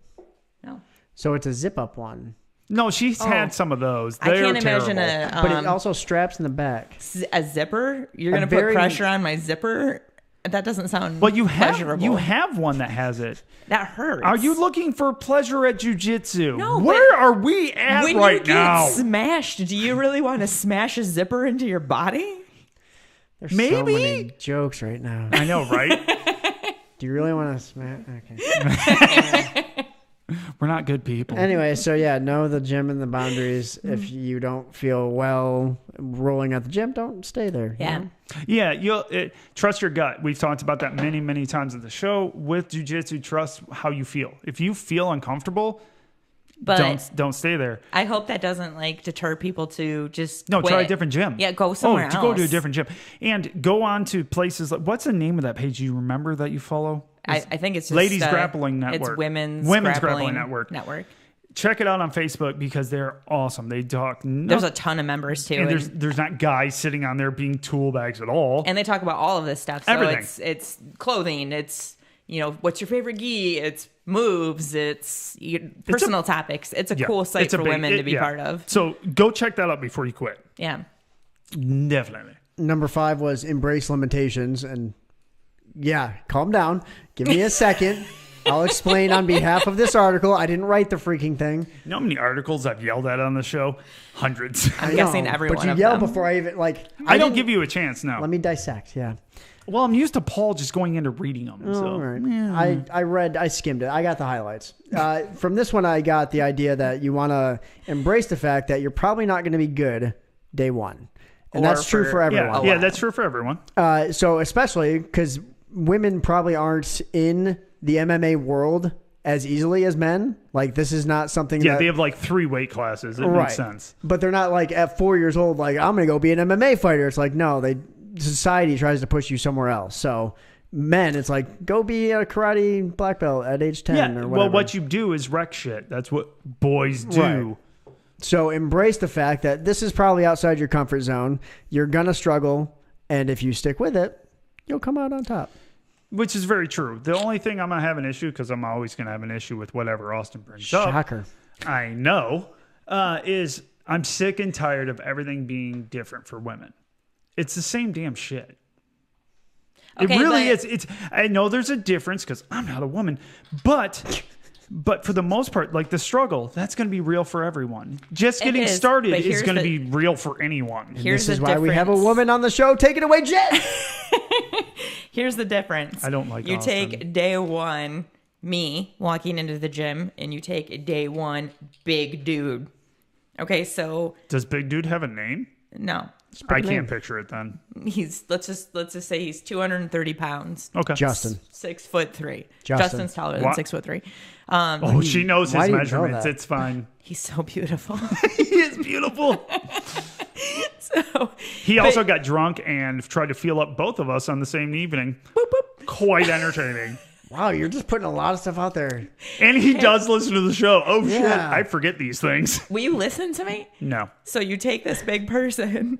No. So it's a zip-up one. No, she's had some of those. I They're can't imagine terrible. But it also straps in the back. a zipper. You're going to put pressure on my zipper? That doesn't sound But you pleasurable. have one that has it. That hurts. Are you looking for pleasure at jiu-jitsu? No, Where are we at when right you get now? smashed, do you really want to smash a zipper into your body? There's so Maybe? many jokes right now. I know, right? Do you really want to smash? Okay. We're not good people. Anyway, so yeah, know the gym and the boundaries. If you don't feel well rolling at the gym, don't stay there. you Yeah. know? Yeah, trust your gut. We've talked about that many, many times at the show. With jiu-jitsu, trust how you feel. If you feel uncomfortable, But don't stay there. I hope that doesn't like deter people to just No, quit. try a different gym. Yeah, go somewhere else. To go to a different gym. And go on to places like, what's the name of that page you remember that you follow? I think it's just Ladies Grappling Network. It's Women's Grappling Network. Check it out on Facebook because they're awesome. They talk. There's a ton of members too, and there's not guys sitting on there being tool bags at all. and they talk about all of this stuff. So Everything. it's clothing. It's what's your favorite gi? It's moves. It's personal topics. It's a cool site for women to be part of. So go check that out before you quit. Yeah. Definitely. Number 5 was embrace limitations. And yeah, calm down. Give me a second. I'll explain on behalf of this article. I didn't write the freaking thing. You know how many articles I've yelled at on the show? Hundreds. I'm guessing every but one you of yell them. before I even I don't give you a chance now. Let me dissect. Yeah. Well, I'm used to Paul just going into reading them. So. All right. I skimmed it. I got the highlights. From this one, I got the idea that you want to embrace the fact that you're probably not going to be good day one. And that's true for everyone. Yeah, that's true for everyone. So especially because women probably aren't in the MMA world as easily as men. Like this is not something they have like 3 weight classes. It makes sense. But they're not like at 4 years old, like I'm going to go be an MMA fighter. It's like, no, society tries to push you somewhere else. So men, it's like, go be a karate black belt at age 10 or whatever. Well, what you do is wreck shit. That's what boys do. Right. So embrace the fact that this is probably outside your comfort zone. You're going to struggle. And if you stick with it, you'll come out on top. Which is very true. The only thing I'm going to have an issue, because I'm always going to have an issue with whatever Austin brings up. Shocker. I know. Is I'm sick and tired of everything being different for women. It's the same damn shit. Okay, it really is. I know there's a difference because I'm not a woman, but for the most part, like the struggle, that's going to be real for everyone. Just getting started is going to be real for anyone. This is why we have a woman on the show. Take it away, Jen. Here's the difference. I don't like you Austin. take day one, me walking into the gym, and you take day one, big dude. Okay, so does big dude have a name? No. I can't picture it then. He's let's just say he's 230 pounds. Okay. Justin. 6'3". Justin. Justin's taller than Oh,6'3". she knows his measurements. It's fine. He's so beautiful. He is beautiful. He also got drunk and tried to feel up both of us on the same evening. Boop, boop. Quite entertaining. Wow, you're just putting a lot of stuff out there. And he does listen to the show. Oh, shit. I forget these things. Will you listen to me? No. So you take this big person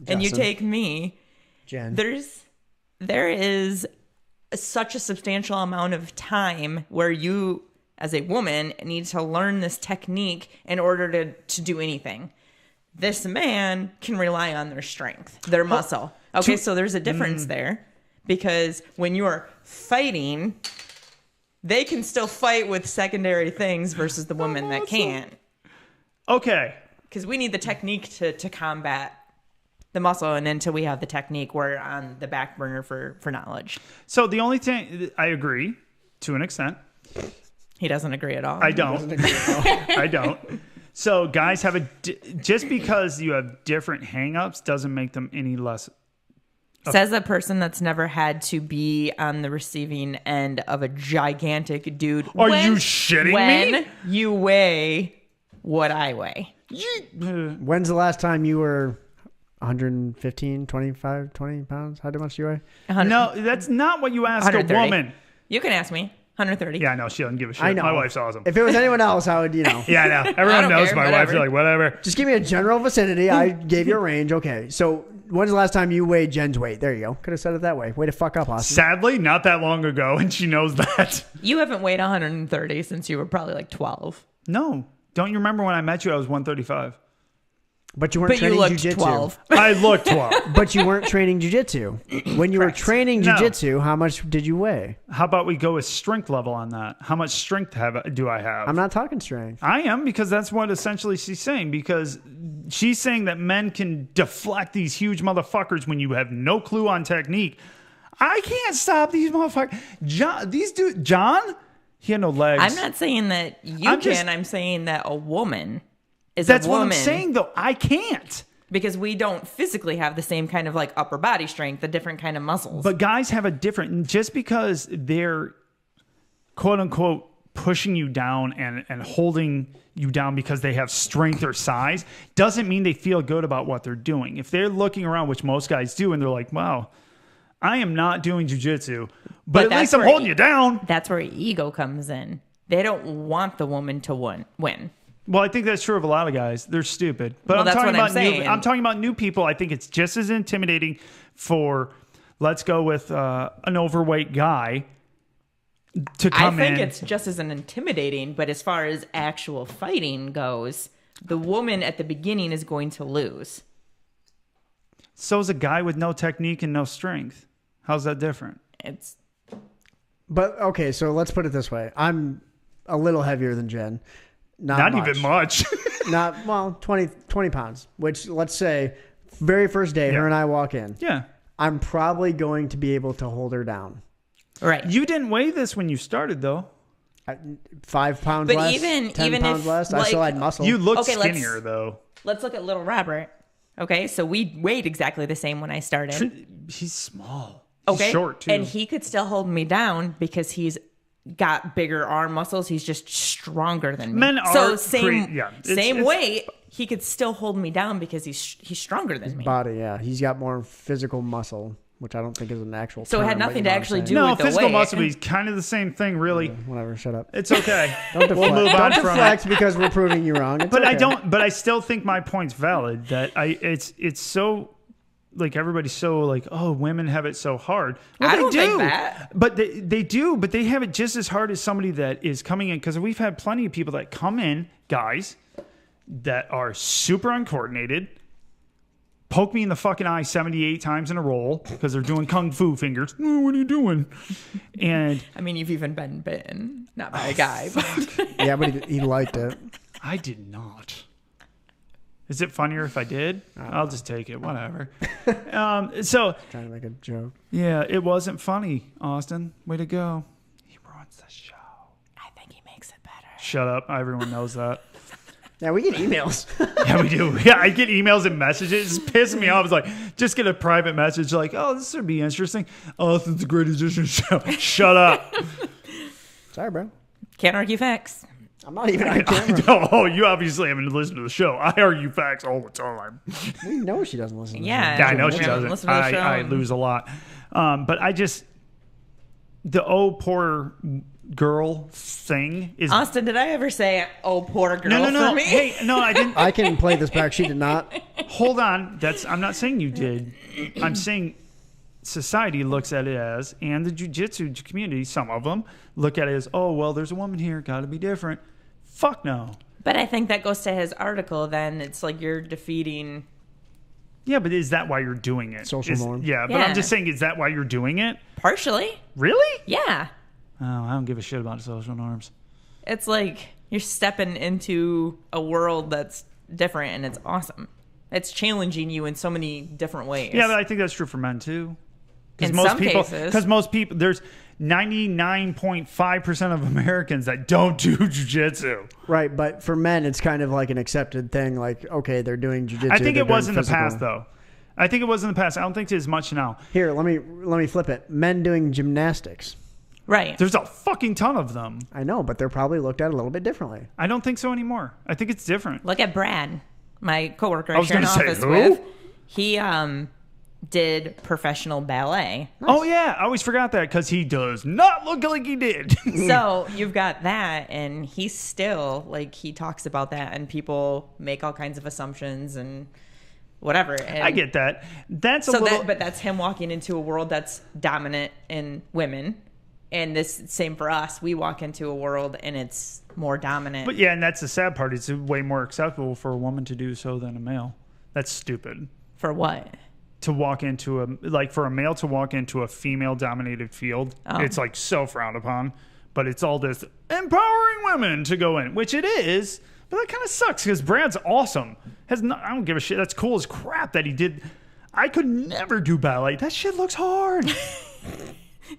and you take me. Jen. There is such a substantial amount of time where you, as a woman, need to learn this technique in order to do anything. This man can rely on their strength, their muscle. Okay, so there's a difference there. Because when you're fighting, they can still fight with secondary things versus the woman that can't. Okay. Because we need the technique to combat the muscle, and until we have the technique, we're on the back burner for knowledge. So the only thing, I agree to an extent. He doesn't agree at all. I don't. I don't. So guys have just because you have different hang-ups doesn't make them any less. Says a person that's never had to be on the receiving end of a gigantic dude. Are you shitting me? When you weigh what I weigh. When's the last time you were 115, 25, 20 pounds? How much do you weigh? 100. No, that's not what you ask a 130. woman. You can ask me. 130. Yeah, I know. She doesn't give a shit. I know. My wife's awesome. If it was anyone else, I would, Yeah, I know. Everyone don't knows care, my wife. whatever. You're like, whatever. Just give me a general vicinity. I gave you a range. Okay. So when's the last time you weighed Jen's weight? There you go. Could have said it that way. Way to fuck up, Austin. Sadly, not that long ago, and she knows that. You haven't weighed 130 since you were probably like 12. No. Don't you remember when I met you? I was 135. But you weren't But you training looked jujitsu. 12. I look 12. But you weren't training jujitsu. When you were training No. jujitsu, how much did you weigh? How about we go with strength level on that? How much strength do I have? I'm not talking strength. I am, because that's what essentially she's saying. Because she's saying that men can deflect these huge motherfuckers when you have no clue on technique. I can't stop these motherfuckers. John, he had no legs. I'm not saying that you can. I'm saying that a woman is That's a woman. what I'm saying, though. I can't. Because we don't physically have the same kind of like upper body strength, the different kind of muscles. But guys have a different, just because they're quote unquote pushing you down and holding you down because they have strength or size doesn't mean they feel good about what they're doing. If they're looking around, which most guys do, and they're like, wow, I am not doing jiu-jitsu, but at least I'm holding you down. That's where ego comes in. They don't want the woman to win. Well, I think that's true of a lot of guys. They're stupid. But Well, I'm that's talking what I'm about saying. I'm talking about new people. I think it's just as intimidating for, let's go with an overweight guy to come in. I think it's just as intimidating, but as far as actual fighting goes, the woman at the beginning is going to lose. So is a guy with no technique and no strength. How's that different? But okay, so let's put it this way. I'm a little heavier than Jen. Not much. even much. Not, well, 20 pounds, which let's say very first day, her and I walk in. Yeah. I'm probably going to be able to hold her down. Right. You didn't weigh this when you started, though. 5 pounds But less, even 10 pounds if, less. I like, still had muscle. You look Okay, skinnier, though. Let's look at little Robert. Okay, so we weighed exactly the same when I started. He's small. Okay, He's short, too. and he could still hold me down because he's got bigger arm muscles. He's just stronger than me. Men so are same it's- weight. He could still hold me down because he's stronger than me. Body, yeah. He's got more physical muscle, which I don't think is an actual So it term, had but nothing you to know what I'm actually saying. do No, with the physical weight. muscle is kind of the same thing, really. Whatever, shut up. It's okay. Don't deflect. We'll move on Don't from deflect because we're proving you wrong. It's But I okay. don't. But I still think my point's valid. That it's so, like, everybody's so like, oh, women have it so hard. Well, I they don't do. think that. But they do. But they have it just as hard as somebody that is coming in. Because we've had plenty of people that come in, guys, that are super uncoordinated, poke me in the fucking eye 78 times in a row because they're doing kung fu fingers. Oh, what are you doing? And I mean, you've even been bitten, not by a guy, but Yeah, but he liked it. I did not. Is it funnier if I did? I'll just take it. Whatever. So, Trying to make a joke. yeah, it wasn't funny, Austin. Way to go. He ruins the show. I think he makes it better. Shut up. Everyone knows that. Yeah, we get emails. Yeah, we do. Yeah, I get emails and messages. It's pissing me off. It's like, just get a private message like, oh, this would be interesting. Austin's a great addition to the show. Shut up. Sorry, bro. Can't argue facts. I'm not even on camera. Oh, you obviously haven't listened to the show. I argue facts all the time. We know she doesn't listen to Yeah. Yeah, I know she Yeah, doesn't. listen to the show I and- lose a lot. But I just, the poor girl thing is. Austin, did I ever say, "Oh, poor girl"? No. For me? Hey, no, I didn't. I can play this back. She did not. Hold on. I'm not saying you did. I'm saying society looks at it as, and the jiu-jitsu community, some of them look at it as, oh, well, there's a woman here, got to be different. Fuck no. But I think that goes to his article. Then it's like you're defeating. Yeah, but is that why you're doing it? Social norm. Yeah, but Yeah. I'm just saying, is that why you're doing it? Partially, Really? yeah. Oh, I don't give a shit about social norms. It's like you're stepping into a world that's different, and it's awesome. It's challenging you in so many different ways. Yeah, but I think that's true for men too. In some cases. Because most people, there's 99.5% of Americans that don't do jiu-jitsu. Right, but for men, it's kind of like an accepted thing. Like, okay, they're doing jujitsu. I think they're it was in doing the past, physical. though. I think it was in the past. I don't think it's as much now. Here, let me flip it. Men doing gymnastics. Right. There's a fucking ton of them. I know, but they're probably looked at a little bit differently. I don't think so anymore. I think it's different. Look at Brad, my coworker I I was share an going to say, office who? with. He did professional ballet. Oh, yeah. I always forgot that because he does not look like he did. So you've got that, and he's still, like, he talks about that, and people make all kinds of assumptions and whatever. And I get that. That's a so little... but that's him walking into a world that's dominant in women. And this same for us. We walk into a world and it's more dominant. But yeah, and that's the sad part. It's way more acceptable for a woman to do so than a male. That's stupid. For what? To walk into for a male to walk into a female dominated field, it's like so frowned upon. But it's all this empowering women to go in, which it is. But that kind of sucks because Brad's awesome. I don't give a shit. That's cool as crap that he did. I could never do ballet. That shit looks hard.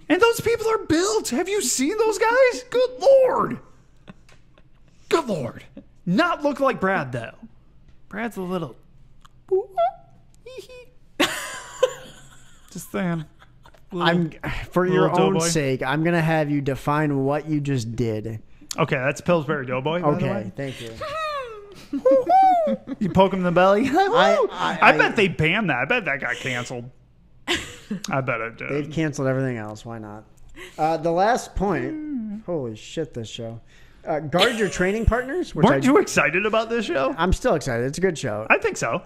And those people are built. Have you seen those guys? Good Lord. Good Lord. Not look like Brad, though. Brad's a little... Just saying. For your own sake, I'm going to have you define what you just did. Okay, that's Pillsbury Doughboy. Okay, thank you. You poke him in the belly? I bet they banned that. I bet that got canceled. I bet it did. They've canceled everything else. Why not? The last point. Holy shit, this show. Guard your training partners. Weren't you excited about this show? I'm still excited. It's a good show. I think so.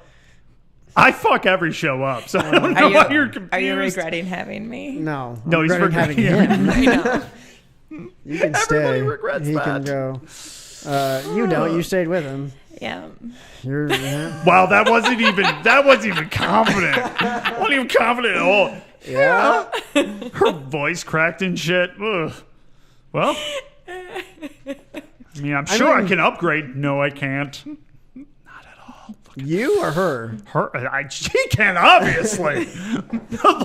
I fuck every show up, so I don't know why you're confused. Are you regretting having me? No. No, he's regretting having him. I know. You can stay. Everybody regrets he that. Can go. You don't. You stayed with him. Yeah. Wow, that wasn't even confident. Wasn't even confident at all. Yeah. Her voice cracked and shit. Ugh. Well, I mean, I'm sure I can upgrade. No, I can't. Not at all. You or her? She can, obviously.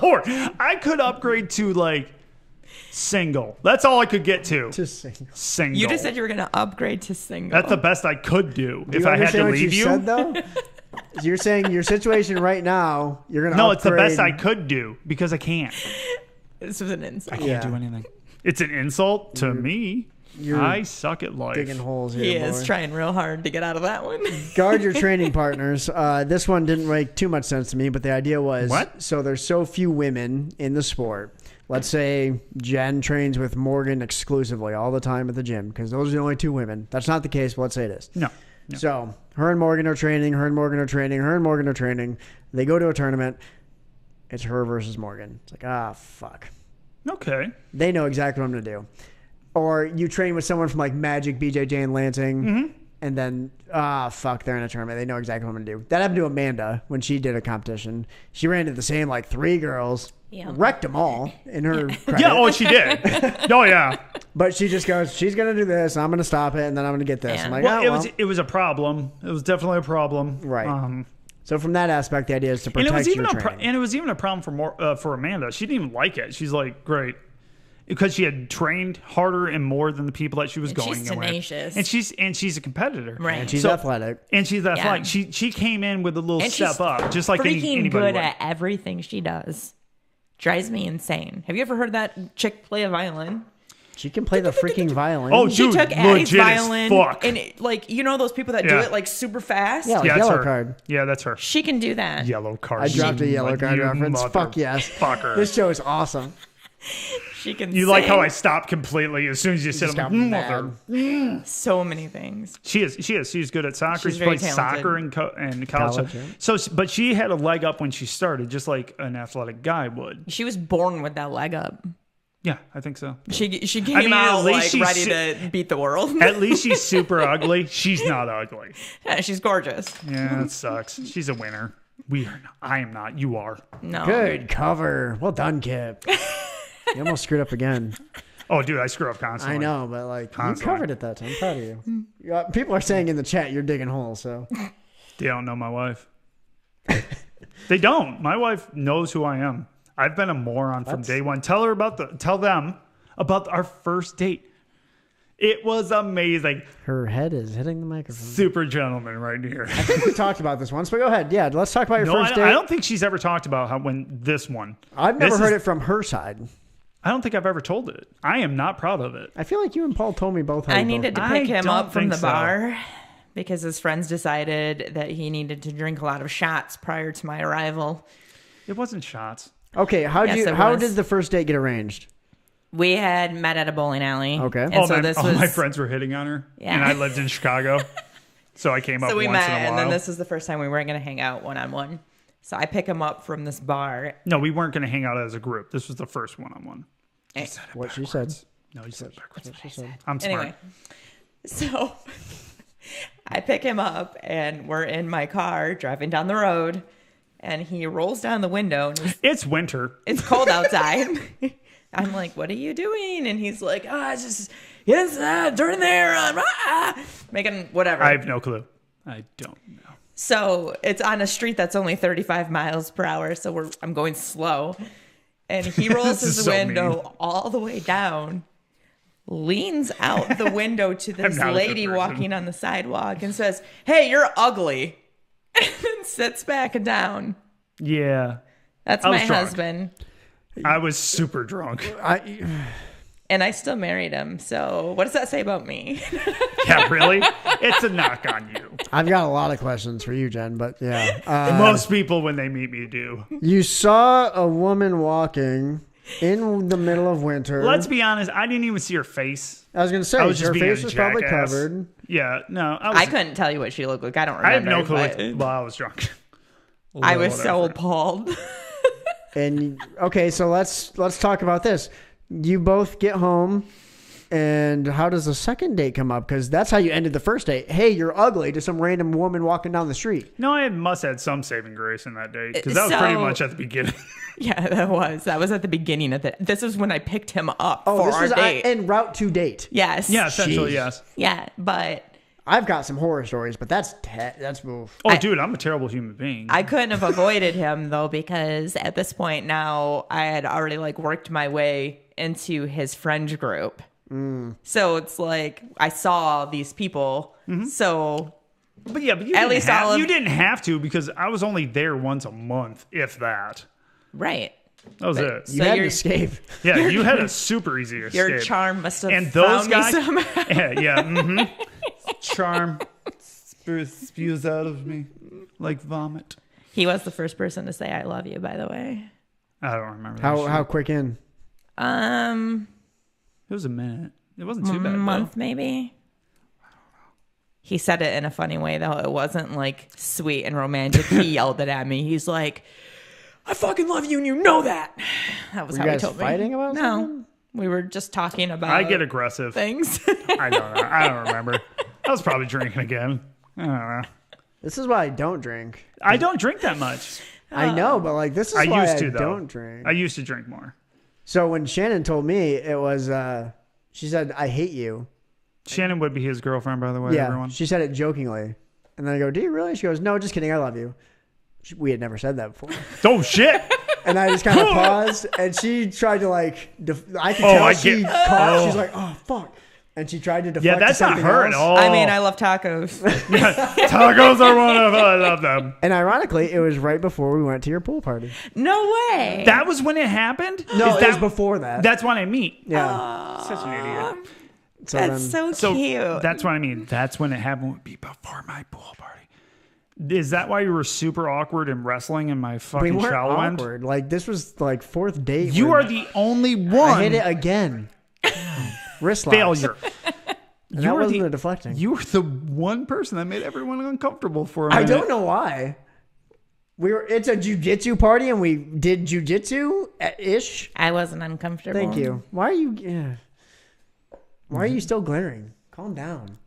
Lord, I could upgrade to like single. That's all I could get to. To single. Single. You just said you were going to upgrade to single. That's the best I could do if you I had to what leave you. Said, though? You're saying your situation right now, you're going to No, upgrade. it's the best I could do because I can't. This was an insult. I can't do anything. It's an insult to me. I suck at life. Digging holes here, He is trying real hard to get out of that one. Guard your training partners. This one didn't make too much sense to me, but the idea was, what? So there's so few women in the sport. Let's say Jen trains with Morgan exclusively all the time at the gym because those are the only two women. That's not the case, but let's say it is. No. So her and Morgan are training. They go to a tournament. It's her versus Morgan. It's like, fuck. Okay. They know exactly what I'm going to do. Or you train with someone from like Magic, BJJ, and Lansing, and then, fuck, they're in a tournament. They know exactly what I'm going to do. That happened to Amanda when she did a competition. She ran into the same like 3 girls, wrecked them all in her credit. Yeah, oh, she did. Oh, yeah. But she just goes, she's going to do this, I'm going to stop it, and then I'm going to get this. Yeah. I'm like, Well, it was a problem. It was definitely a problem. Right. So from that aspect, the idea is to protect your training. And it was even a problem for Amanda. She didn't even like it. She's like, great. Because she had trained harder and more than the people that she was going she's with. tenacious. And she's a competitor. Right. And she's athletic. And she's athletic. Yeah. She came in with a little And step she's up, just like freaking anybody good would. at everything she does. Drives me insane. Have you ever heard that chick play a violin? She can play the freaking violin. Oh, She dude, took Addie's legit as violin, fuck. and you know those people that do Yeah. it like super fast. Yeah, like Yeah, that's yellow her. card. Yeah, that's her. She can do that. Yellow card. I dropped a yellow card You reference. Fuck yes. Fucker. This show is awesome. She can. You like how sing I stopped completely as soon as you said, just got mother. so many things. She is. She's good at soccer. She's She very played talented. soccer in college. College, yeah. So, but she had a leg up when she started, just like an athletic guy would. She was born with that leg up. Yeah, I think so. She came mean, at out least like she's ready to beat the world. At least she's super ugly. She's not ugly. Yeah, she's gorgeous. Yeah, it sucks. She's a winner. We are not. I am not. You are. No. Good cover. Well done, Kip. You almost screwed up again. Oh, dude, I screw up constantly. I know, but like Constantly. you covered it that time. I'm proud of you. People are saying in the chat you're digging holes. So They don't know my wife. They don't. My wife knows who I am. I've been a moron from day one. Tell them about our first date. It was amazing. her head is hitting the microphone. Super gentleman right here. I think we talked about this once, but go ahead. Yeah, let's talk about your No, first date. I don't think she's ever talked about this one. I've never This heard is- it from her side. I don't think I've ever told it. I am not proud of it. I feel like you and Paul told me both. How I you needed both- to pick I him don't up from think the so. bar because his friends decided that he needed to drink a lot of shots prior to my arrival. It wasn't shots. Okay, how did the first date get arranged? We had met at a bowling alley. Okay. And All so my friends were hitting on her, Yeah. and I lived in Chicago, so I came up So we once met, in a while. and then this was the first time we weren't going to hang out one-on-one. So I pick him up from this bar. No, we weren't going to hang out as a group. This was the first one-on-one. What she said. No, he said it backwards. What she said. I'm smart. Anyway, so I pick him up, and we're in my car driving down the road, and he rolls down the window, and It's winter. it's cold outside. I'm like, what are you doing? And he's like, yes, turn there on, making whatever. I have no clue. I don't know. So it's on a street that's only 35 miles per hour. So I'm going slow. And he rolls This is his so window mean. all the way down, leans out the window to this not a good lady person. walking on the sidewalk and says, "Hey, you're ugly." And sits back down. Yeah. That's I my was drunk. husband. I was super drunk. And I still married him. So what does that say about me? Yeah, really? It's a knock on you. I've got a lot of questions for you, Jen, but yeah. Most people, when they meet me, do. You saw a woman walking in the middle of winter. Let's be honest. I didn't even see her face. I was going to say, I was just her being face a was probably jackass. covered. Yeah, no. I couldn't tell you what she looked like. I don't I have remember. no clue. but Well, I was drunk. I was so Whatever. appalled. And okay, so let's talk about this. You both get home, and how does the second date come up? Because that's how you ended the first date. Hey, you're ugly to some random woman walking down the street. No, I must have had some saving grace in that date because that was pretty much at the beginning. Yeah, that was at the beginning of it. This is when I picked him up for this our was date. en route to date. Yes. Yeah, essentially, Jeez. yes. Yeah, but I've got some horror stories, but that's oof. Oh, dude, I'm a terrible human being. I couldn't have avoided him though, because at this point now I had already worked my way into his friend group. So it's like I saw these people. So But yeah, but you At didn't least have, all of- you didn't have to because I was only there once a month, if that. right. That was it. You So had an you're- escape. Yeah, you had a super easy escape. Your charm must have and those found guys, me somehow. yeah, charm spews out of me like vomit. He was the first person to say I love you, by the way. I don't remember. How quick in? It was a minute. It wasn't too bad. Month maybe. He said it in a funny way though. It wasn't sweet and romantic. He yelled it at me. He's like, "I fucking love you, and you know that." That was Were how you he guys told me. fighting about No, something? we were just talking about. I get aggressive. things. I don't know. I don't remember. I was probably drinking again. I don't know. This is why I don't drink. I don't drink that much. I know, but this is I why used I to, though. don't drink. I used to drink more. So when Shannon told me, it was, she said, "I hate you." Shannon would be his girlfriend, by the way, Yeah, everyone. she said it jokingly. And then I go, "Do you really?" She goes, "No, just kidding. I love you." We had never said that before. Oh, shit. And I just kind of paused, and she tried to I could tell I she get- caught. oh. She's like, "Oh fuck," and she tried to deflect. Yeah, to that's not something her else. at all. I mean, I love tacos. Tacos are wonderful. I love them. And ironically, it was right before we went to your pool party. No way. That was when it happened? No, Is it that, was before that. That's when I meet. Yeah. Such an idiot. So That's then, so So cute. that's what I mean. That's when it happened. Would be before my pool party. Is that why you were super awkward in wrestling in my we fucking weren't shallow end? awkward. This was fourth date. You when are the only one I hit it again. Wrist locks. failure. And that were wasn't the- a deflecting. You were the one person that made everyone uncomfortable for a I minute. don't know why. It's a jiu-jitsu party, and we did jiu-jitsu ish. I wasn't uncomfortable. Thank you. Why are you? Yeah. Why are you still glaring? Calm down.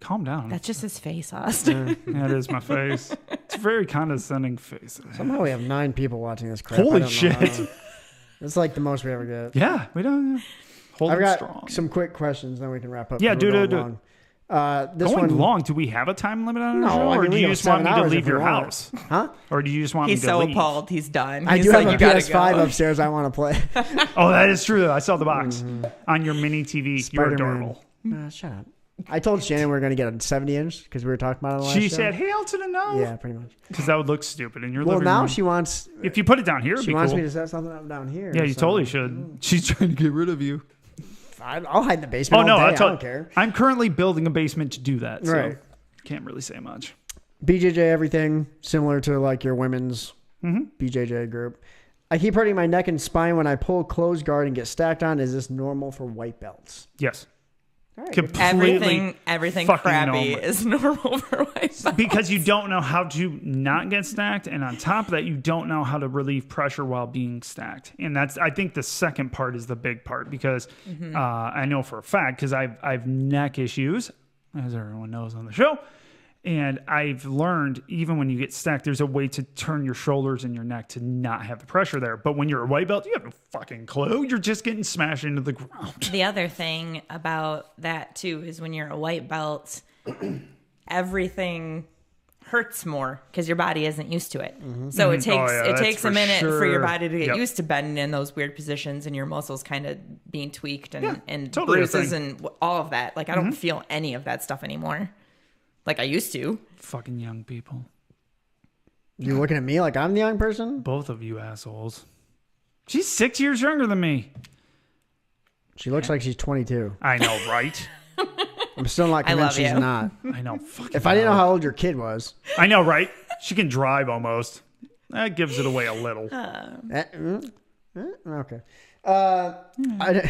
Calm down. That's just his face, Austin. That is my face. It's a very condescending face. Somehow we have 9 people watching this crap. I Holy don't know shit. how. It's the most we ever get. Yeah, we don't. Hold I've it got strong. some quick questions, then we can wrap up. Yeah, 'cause do we're it. going long. This Going one, long. Do we have a time limit on No, our show, I or mean, do we you go just want 7 me to hours leave if we your want. house, huh? or do you just want He's me to so leave? appalled. He's done. I He's do like, have you a gotta PS5 go. upstairs I want to play. Oh, that is true. I saw the box on your mini TV. You're Spider-Man. adorable. Shut up. I told Shannon we were going to get a 70-inch because we were talking about it on the last She show. said, "Hey, Elton, enough." Yeah, pretty much. Because that would look stupid in your Well, living now room. she wants If you put it down here, it'd she be wants cool. me to set something up down here. Yeah, you so totally should. She's trying to get rid of you. I'll hide in the basement Oh no, all day. that's I all. don't care. I'm currently building a basement to do that. So. Right. Can't really say much. BJJ everything, similar to like your women's BJJ group. I keep hurting my neck and spine when I pull closed guard and get stacked on. Is this normal for white belts? Yes. All right. Completely everything fucking crappy normal. is normal for white belts. Because you don't know how to not get stacked, and on top of that, you don't know how to relieve pressure while being stacked. And that's, I think, the second part is the big part, because I know for a fact, because I've neck issues, as everyone knows on the show, and I've learned even when you get stacked, there's a way to turn your shoulders and your neck to not have the pressure there. But when you're a white belt, you have no fucking clue. You're just getting smashed into the ground. The other thing about that too is when you're a white belt, everything hurts more because your body isn't used to it. So it takes a minute for your body to get used to bending in those weird positions and your muscles kind of being tweaked and totally bruises and all of that. Like I don't feel any of that stuff anymore. Like I used to. Fucking young people. You looking at me like I'm the young person? Both of you assholes. She's 6 years younger than me. She looks like she's 22. I know, right? I'm still not convinced she's not. I know. Fucking If I didn't know how old your kid was. I know, right? She can drive almost. That gives it away a little. Okay.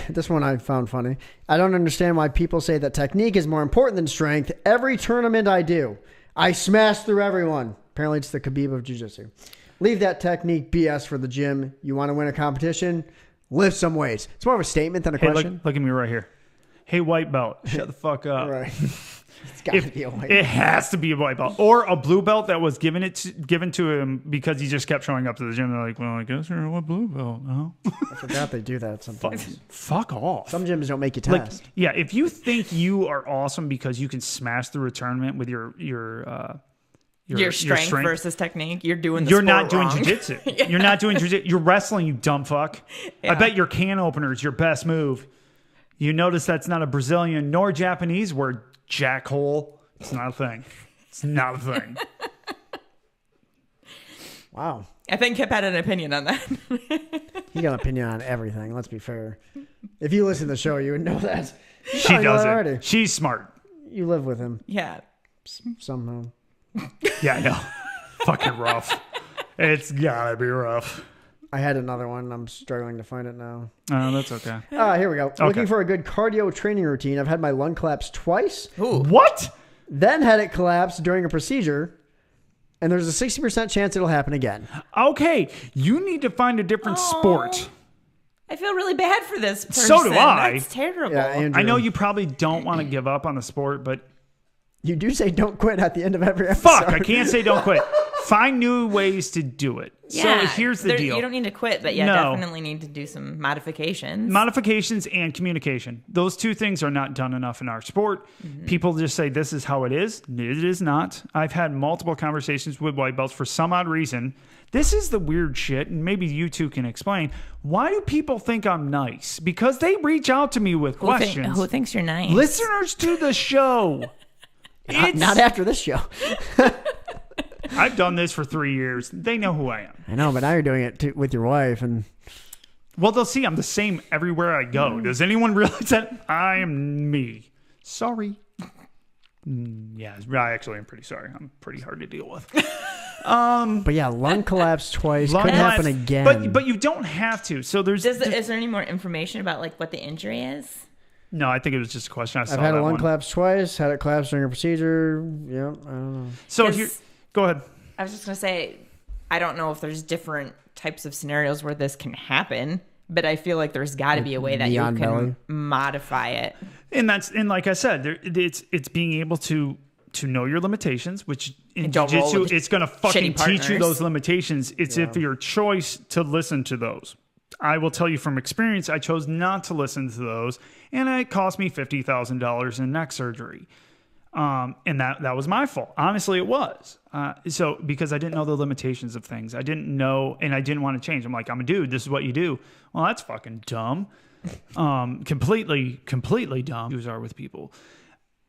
This one I found funny. I don't understand why people say that technique is more important than strength. Every tournament I do, I smash through everyone. Apparently it's the Khabib of Jiu-Jitsu. Leave that technique BS for the gym. You want to win a competition? Lift some weights. It's more of a statement than a question. Look at me right here. Hey, white belt, shut the fuck up. Right. It's got to be a white belt. It has to be a white belt. Or a blue belt that was given to him because he just kept showing up to the gym. They're like, well, I guess you're a blue belt now. I forgot they do that sometimes. Fuck off. Some gyms don't make you test. Like, yeah, if you think you are awesome because you can smash through a tournament with your strength versus technique, you're doing the You're sport not doing wrong. jiu-jitsu. You're not doing jiu-jitsu. You're wrestling, you dumb fuck. Yeah. I bet your can opener is your best move. You notice that's not a Brazilian nor Japanese word, jackhole. It's not a thing. It's not a thing. Wow. I think Kip had an opinion on that. He got an opinion on everything. Let's be fair. If you listen to the show, you would know that. She know that doesn't. already. She's smart. You live with him Yeah. somehow. Yeah, I know. Fucking rough. It's gotta be rough. I had another one. I'm struggling to find it now. Oh, that's okay. Here we go. Looking for a good cardio training routine. I've had my lung collapse twice, What? then had it collapse during a procedure, and there's a 60% chance it'll happen again. Okay, you need to find a different sport. I feel really bad for this person. So do I. That's terrible. Yeah, Andrew, I know you probably don't want to give up on the sport, but you do say don't quit at the end of every episode. fuck, I can't say don't quit. Find new ways to do it. Yeah, so here's the deal. You don't need to quit, but you definitely need to do some modifications. Modifications and communication. Those two things are not done enough in our sport. People just say this is how it is. It is not. I've had multiple conversations with white belts for some odd reason. This is the weird shit, and maybe you two can explain. Why do people think I'm nice? Because they reach out to me with questions. Who thinks you're nice? Listeners to the show. Not after this show. I've done this for 3 years. They know who I am. I know, but now you're doing it with your wife, and Well, they'll see I'm the same everywhere I go. Does anyone realize that? I am me. Sorry. Yeah, I actually am pretty sorry. I'm pretty hard to deal with. but yeah, lung collapse twice. Lung Could collapse, happen again. But you don't have to. So there's... Is there any more information about like what the injury is? No, I think it was just a question. I saw I've had that a lung one. collapse twice. Had it collapse during a procedure. Yeah, I don't know. So here, go ahead. I was just going to say, I don't know if there's different types of scenarios where this can happen, but I feel like there's got to be a way that you Neon can belly. modify it. And like I said, it's being able to know your limitations, which in don't roll jiu-jitsu, with it's going to fucking shitty teach you partners. those limitations. It's if your choice to listen to those. I will tell you from experience, I chose not to listen to those, and it cost me $50,000 in neck surgery. And that was my fault. Honestly, it was. So because I didn't know the limitations of things, I didn't know, and I didn't want to change. I'm like, I'm a dude. This is what you do. Well, that's fucking dumb. Completely dumb. Views are with people.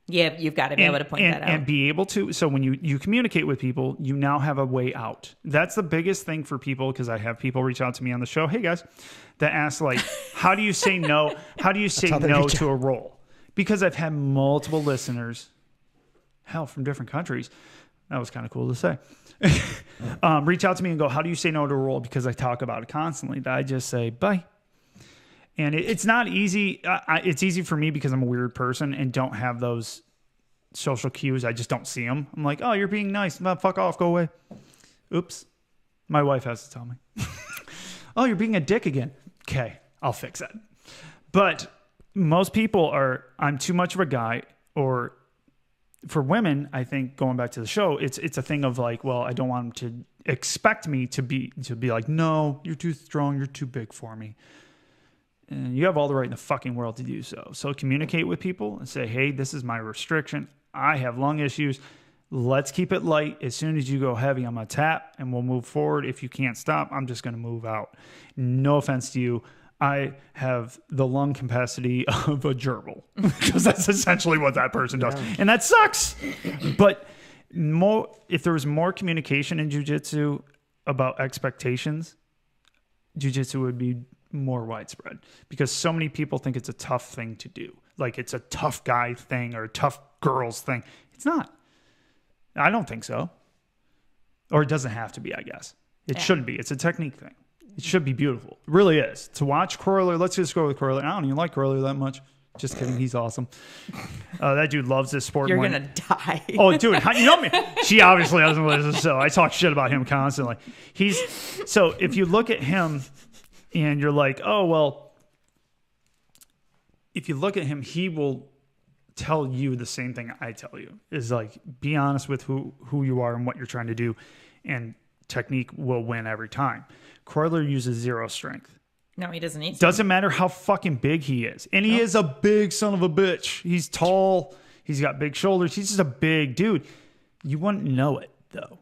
Yeah, you've got to be able to point that out. And be able to. So when you communicate with people, you now have a way out. That's the biggest thing for people, because I have people reach out to me on the show. Hey guys, that ask like, how do you say no? How do you say how they no reach to a role? Because I've had multiple listeners hell, from different countries. That was kind of cool to say. Reach out to me and go, how do you say no to a roll? Because I talk about it constantly. I just say, bye. And it's not easy. It's easy for me because I'm a weird person and don't have those social cues. I just don't see them. I'm like, oh, you're being nice. Fuck off. Go away. Oops. My wife has to tell me. Oh, you're being a dick again. Okay, I'll fix that. But most people are, I'm too much of a guy, or for women, I think going back to the show, it's a thing of like, well, I don't want them to expect me to be like, no, you're too strong, you're too big for me. And you have all the right in the fucking world to do so. So communicate with people and say, hey, this is my restriction. I have lung issues. Let's keep it light. As soon as you go heavy, I'm going to tap and we'll move forward. If you can't stop, I'm just going to move out. No offense to you. I have the lung capacity of a gerbil because that's essentially what that person does. Yeah. And that sucks. But if there was more communication in jiu-jitsu about expectations, jiu-jitsu would be more widespread because so many people think it's a tough thing to do. Like it's a tough guy thing or a tough girls thing. It's not. I don't think so. Or it doesn't have to be, I guess. It shouldn't be. It's a technique thing. It should be beautiful. It really is. To watch Corler, let's just go with Corler. I don't even like Corler that much. Just kidding. He's awesome. That dude loves this sport. You're going to die. Oh, dude. You know me. She obviously doesn't listen, so I talk shit about him constantly. So if you look at him and you're like, oh, well, if you look at him, he will tell you the same thing I tell you. Is like, be honest with who you are and what you're trying to do, and technique will win every time. Corler uses zero strength. No, he doesn't need to. Doesn't matter how fucking big he is. And he is a big son of a bitch. He's tall. He's got big shoulders. He's just a big dude. You wouldn't know it, though.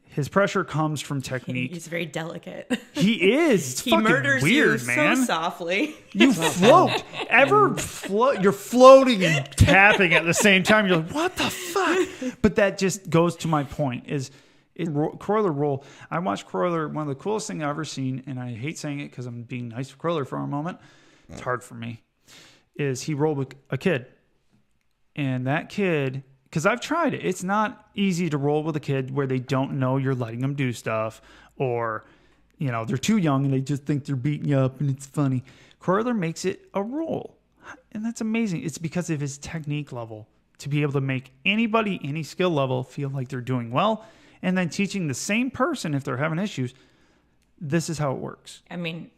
His pressure comes from technique. He's very delicate. He is. It's fucking murders weird, you man. so softly. You float. You're floating and tapping at the same time. You're like, what the fuck? But that just goes to my point is Corler roll. I watched Corler, one of the coolest things I've ever seen, and I hate saying it because I'm being nice to Corler for a moment. It's hard for me. Is he rolled with a kid. And that kid, because I've tried it. It's not easy to roll with a kid where they don't know you're letting them do stuff, or, you know, they're too young and they just think they're beating you up and it's funny. Corler makes it a roll. And that's amazing. It's because of his technique level to be able to make anybody, any skill level, feel like they're doing well. And then teaching the same person, if they're having issues, this is how it works. I mean,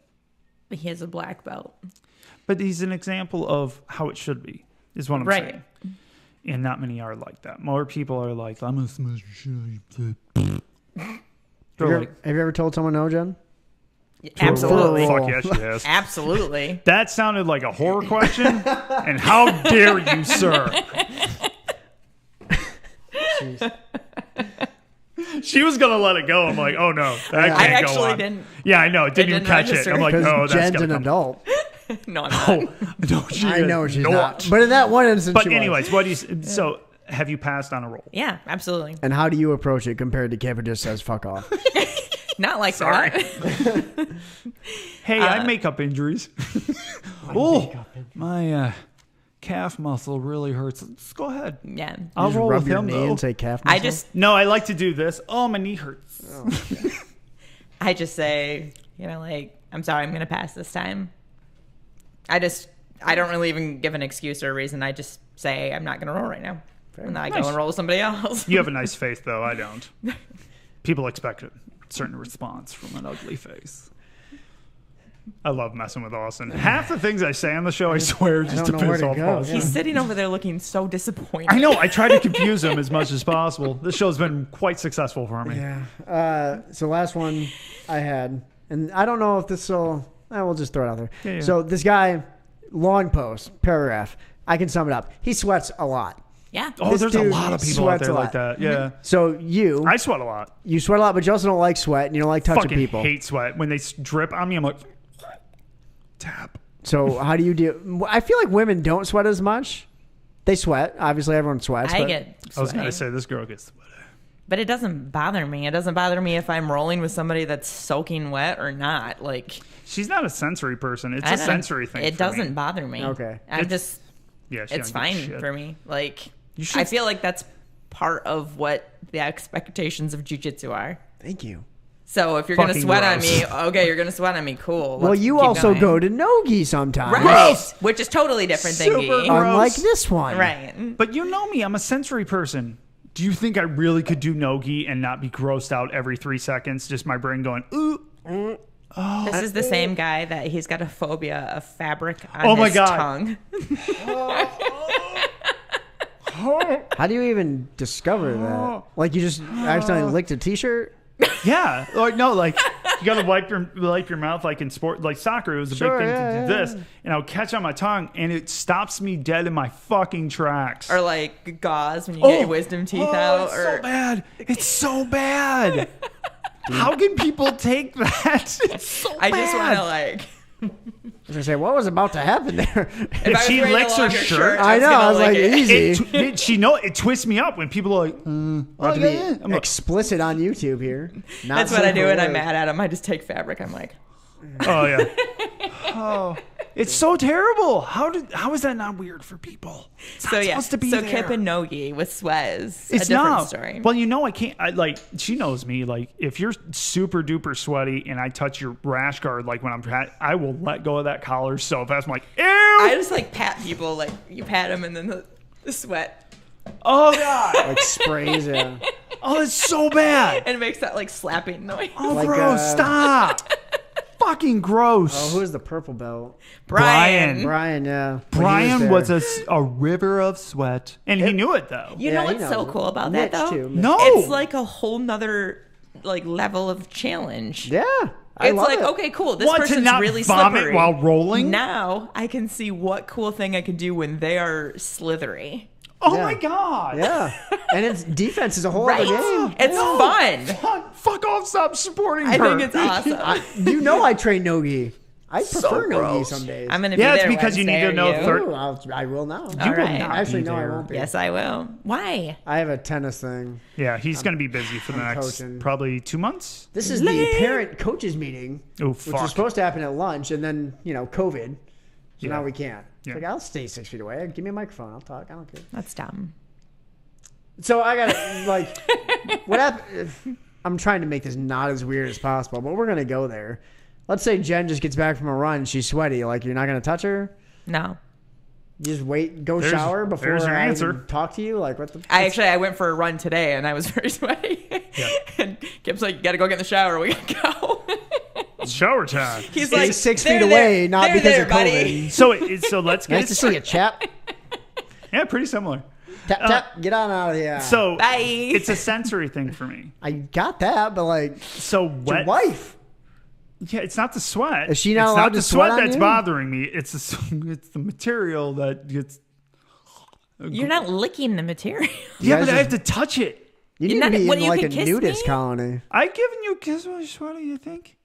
he has a black belt. But he's an example of how it should be, is what I'm saying. And not many are like that. More people are like, I'm a smash shit. Have you ever told someone no, Jen? Absolutely. Fuck yes, she has. Absolutely. That sounded like a horror question. And how dare you, sir? Jeez. She was gonna let it go. I'm like, oh no, that can't I actually go on. didn't. Yeah, I know. It didn't even catch it. I'm like, no, that's Jen's gonna an come. adult. No, I'm not. No, she I is know she's not. not. But in that one instance, But she was. anyways, what do you? So, have you passed on a roll? Yeah, absolutely. And how do you approach it compared to Kip who just says fuck off? Not like Sorry. that. Hey, I make up injuries. My calf muscle really hurts. Just go ahead. Yeah. I'll Just roll rub with your him knee though. and say calf muscle? I just No, I like to do this. Oh, my knee hurts. Oh, okay. I just say, you know, like, I'm sorry, I'm gonna pass this time. I don't really even give an excuse or a reason. I just say I'm not gonna roll right now. And then I go and roll with somebody else. You have a nice face though. I don't. People expect a certain response from an ugly face. I love messing with Austin. Half the things I say on the show, I swear, just to piss off Austin. He's sitting over there looking so disappointed. I know. I try to confuse him as much as possible. This show's been quite successful for me. Yeah. So last one I had, and I don't know if this will. We'll just throw it out there. Yeah. So this guy, long post, paragraph. I can sum it up. He sweats a lot. Yeah. Oh, This there's a dude lot of people out sweats there a like lot. that. Yeah. So I sweat a lot. you sweat a lot, but you also don't like sweat, and you don't like touching Fucking people. hate sweat. When they drip on me, I'm like, tap. So how do you do? I feel like women don't sweat as much. They sweat. Obviously, everyone sweats. I but get I was going sweaty. to say, this girl gets sweaty. But it doesn't bother me. It doesn't bother me if I'm rolling with somebody that's soaking wet or not. Like, She's not a sensory person. It's a sensory thing. It for doesn't me. bother me. Okay. I'm just, Yeah, she it's don't give a fine shit. for me. Like, You should- I feel like that's part of what the expectations of jiu-jitsu are. Thank you. So if you're going to Fucking sweat gross. on me, okay, you're going to sweat on me. Cool. Well, let's you keep also going. go to nogi sometimes. Right. Gross. Which is totally different Super thingy. gross. Unlike this one. Right. But you know me, I'm a sensory person. Do you think I really could do nogi and not be grossed out every 3 seconds? Just my brain going, ooh. This is the same guy that he's got a phobia of fabric on my his God. tongue. How do you even discover that? Like you just accidentally licked a t-shirt? Yeah. Like, no, like, you got to wipe your mouth like in sport. Like soccer, it was a Sure, big thing yeah, to do yeah, this. And I would catch on my tongue, and it stops me dead in my fucking tracks. Or like gauze when you get your wisdom teeth out. It's Or so bad. It's so bad. How can people take that? It's so I bad. just want to like... I was gonna say, what was about to happen there? If If I was she wearing a licks her longer shirt, I know. gonna I was lick like, it. easy. it twists me up when people are like, About to yeah. be I'm like, explicit on YouTube here. Not That's what I safe do for when I'm work. mad at him. I just take fabric. I'm like, oh yeah. Oh, it's so terrible. How is that not weird for people? It's not so yeah. supposed to be So there. Kip and Nogi with sweat is It's a different not. story. Well, you know, I can't. She knows me. Like, if you're super duper sweaty and I touch your rash guard, like when I will let go of that collar so fast. I'm like, ew. I just like pat people. Like you pat them and then the sweat. Oh god. Like sprays, yeah. Oh, it's so bad. And it makes that like slapping noise. Oh, Like, gross. Stop. Fucking gross. Oh, who is the purple belt? Brian. Brian, yeah. Brian When he was a river of sweat, and he knew it though. You Yeah, know he what's so knows. cool about Mitch, that though? too. No. It's like a whole nother like level of challenge. there. Yeah. I It's love like, it. okay, cool. This What, to person's not really vomit slippery. while rolling? Now I can see what cool thing I can do when they are slithery. Oh Yeah. my god. Yeah. And its defense is a whole Right? other game. It's fun. Fuck off. Stop supporting I her. think it's awesome. You know I train nogi. I prefer nogi gross. some days. I'm gonna be Yeah, it's there because you need Wednesday, to know are you? third- Ooh, I will now. All right. Actually, be no, I there. won't be. Yes, I will. Why? I have a tennis thing. Yeah, he's going to be busy for the I'm next coaching. probably 2 months. This is the parent coaches meeting, Oh, which fuck. was supposed to happen at lunch, and then COVID. So Yeah. now we can't. It's Yeah. like, I'll stay 6 feet away. Give me a microphone. I'll talk. I don't care. That's dumb. So I got like, what happened? I'm trying to make this not as weird as possible, but we're gonna go there. Let's say Jen just gets back from a run. She's sweaty. Like, you're not gonna touch her. No. You just wait, go There's- shower before there's your I answer. even talk to you. Like, what the? I went for a run today and I was very sweaty. Yeah. And Kip's like, you gotta go get in the shower. We gotta go. It's shower time. He's Stay like 6 "There, feet there, away, not there, because there, of buddy." COVID. So let's get Nice to see you, chap. Yeah, pretty similar. Tap tap. Get on out of here. So Bye. it's a sensory thing for me. I got that, but like, So your wet. wife. Yeah, it's not the sweat. Is she not it's allowed not to the sweat sweat on that's you? bothering me. It's the material that gets. You're not licking the material. Yeah, guys but I have just- to touch it. You You're need to not- be what, in you like can a kiss nudist me? colony. I've given you a kiss while you're sweaty. You think?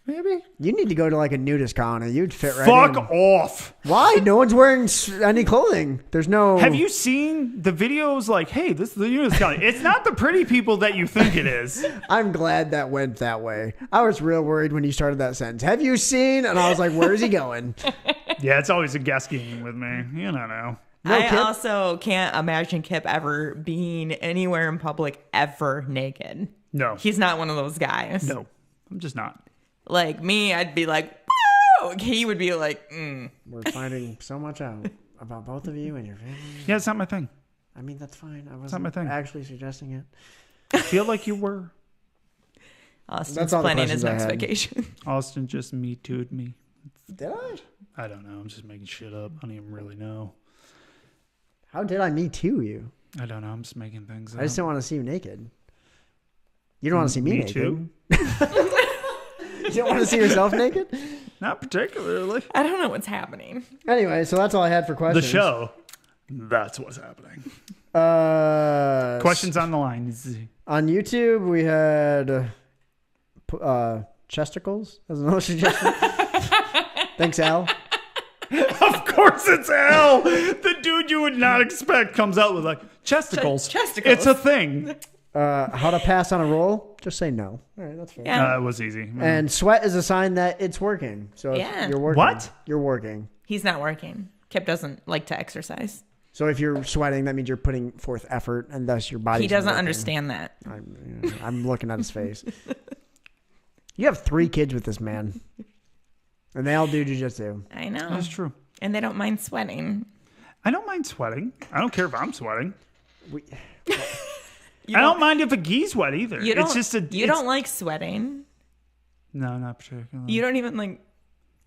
Maybe. You need to go to like a nudist colony. You'd fit right Fuck in. off. Why? No one's wearing any clothing. There's no. Have you seen the videos? Like, hey, this is the nudist colony. It's not the pretty people that you think it is. I'm glad that went that way. I was real worried when you started that sentence. Have you seen? And I was like, where is he going? Yeah, it's always a guess game with me. You don't know. No, I Kip? also can't imagine Kip ever being anywhere in public ever naked. No. He's not one of those guys. No, I'm just not. Like me, I'd be like, woo! He would be like, We're finding so much out about both of you and your family. Yeah, it's not my thing. I mean, that's fine. I not wasn't my thing. actually suggesting it. I feel like you were. Austin's That's all the planning his questions I next had. vacation. Austin just me too'd me. Did I? I don't know. I'm just making shit up. I don't even really know. How did I me too you? I don't know. I'm just making things up. I just don't want to see you naked. You don't want to see me Me naked. too. You don't want to see yourself naked? Not particularly. I don't know what's happening. Anyway, so that's all I had for The questions. show. That's what's happening. Questions Questions on the line. on YouTube. We had chesticles as another suggestion. Thanks, Al. Of course it's Al. The dude you would not expect comes out with like chesticles. Chesticles. It's a thing. How to pass on a roll? Just say no. All right, that's fair. Yeah. It was easy. And sweat is a sign that it's working. So if Yeah. you're working. What? You're working. He's not working. Kip doesn't like to exercise. So if you're sweating, that means you're putting forth effort, and thus your body. He doesn't understand that. I'm looking at his face. You have 3 kids with this man, and they all do jiu-jitsu. I know. That's true. And they don't mind sweating. I don't mind sweating. I don't care if I'm sweating. I don't mind if a gi's wet either. You don't, it's just you don't like sweating. No, not particularly. You don't even like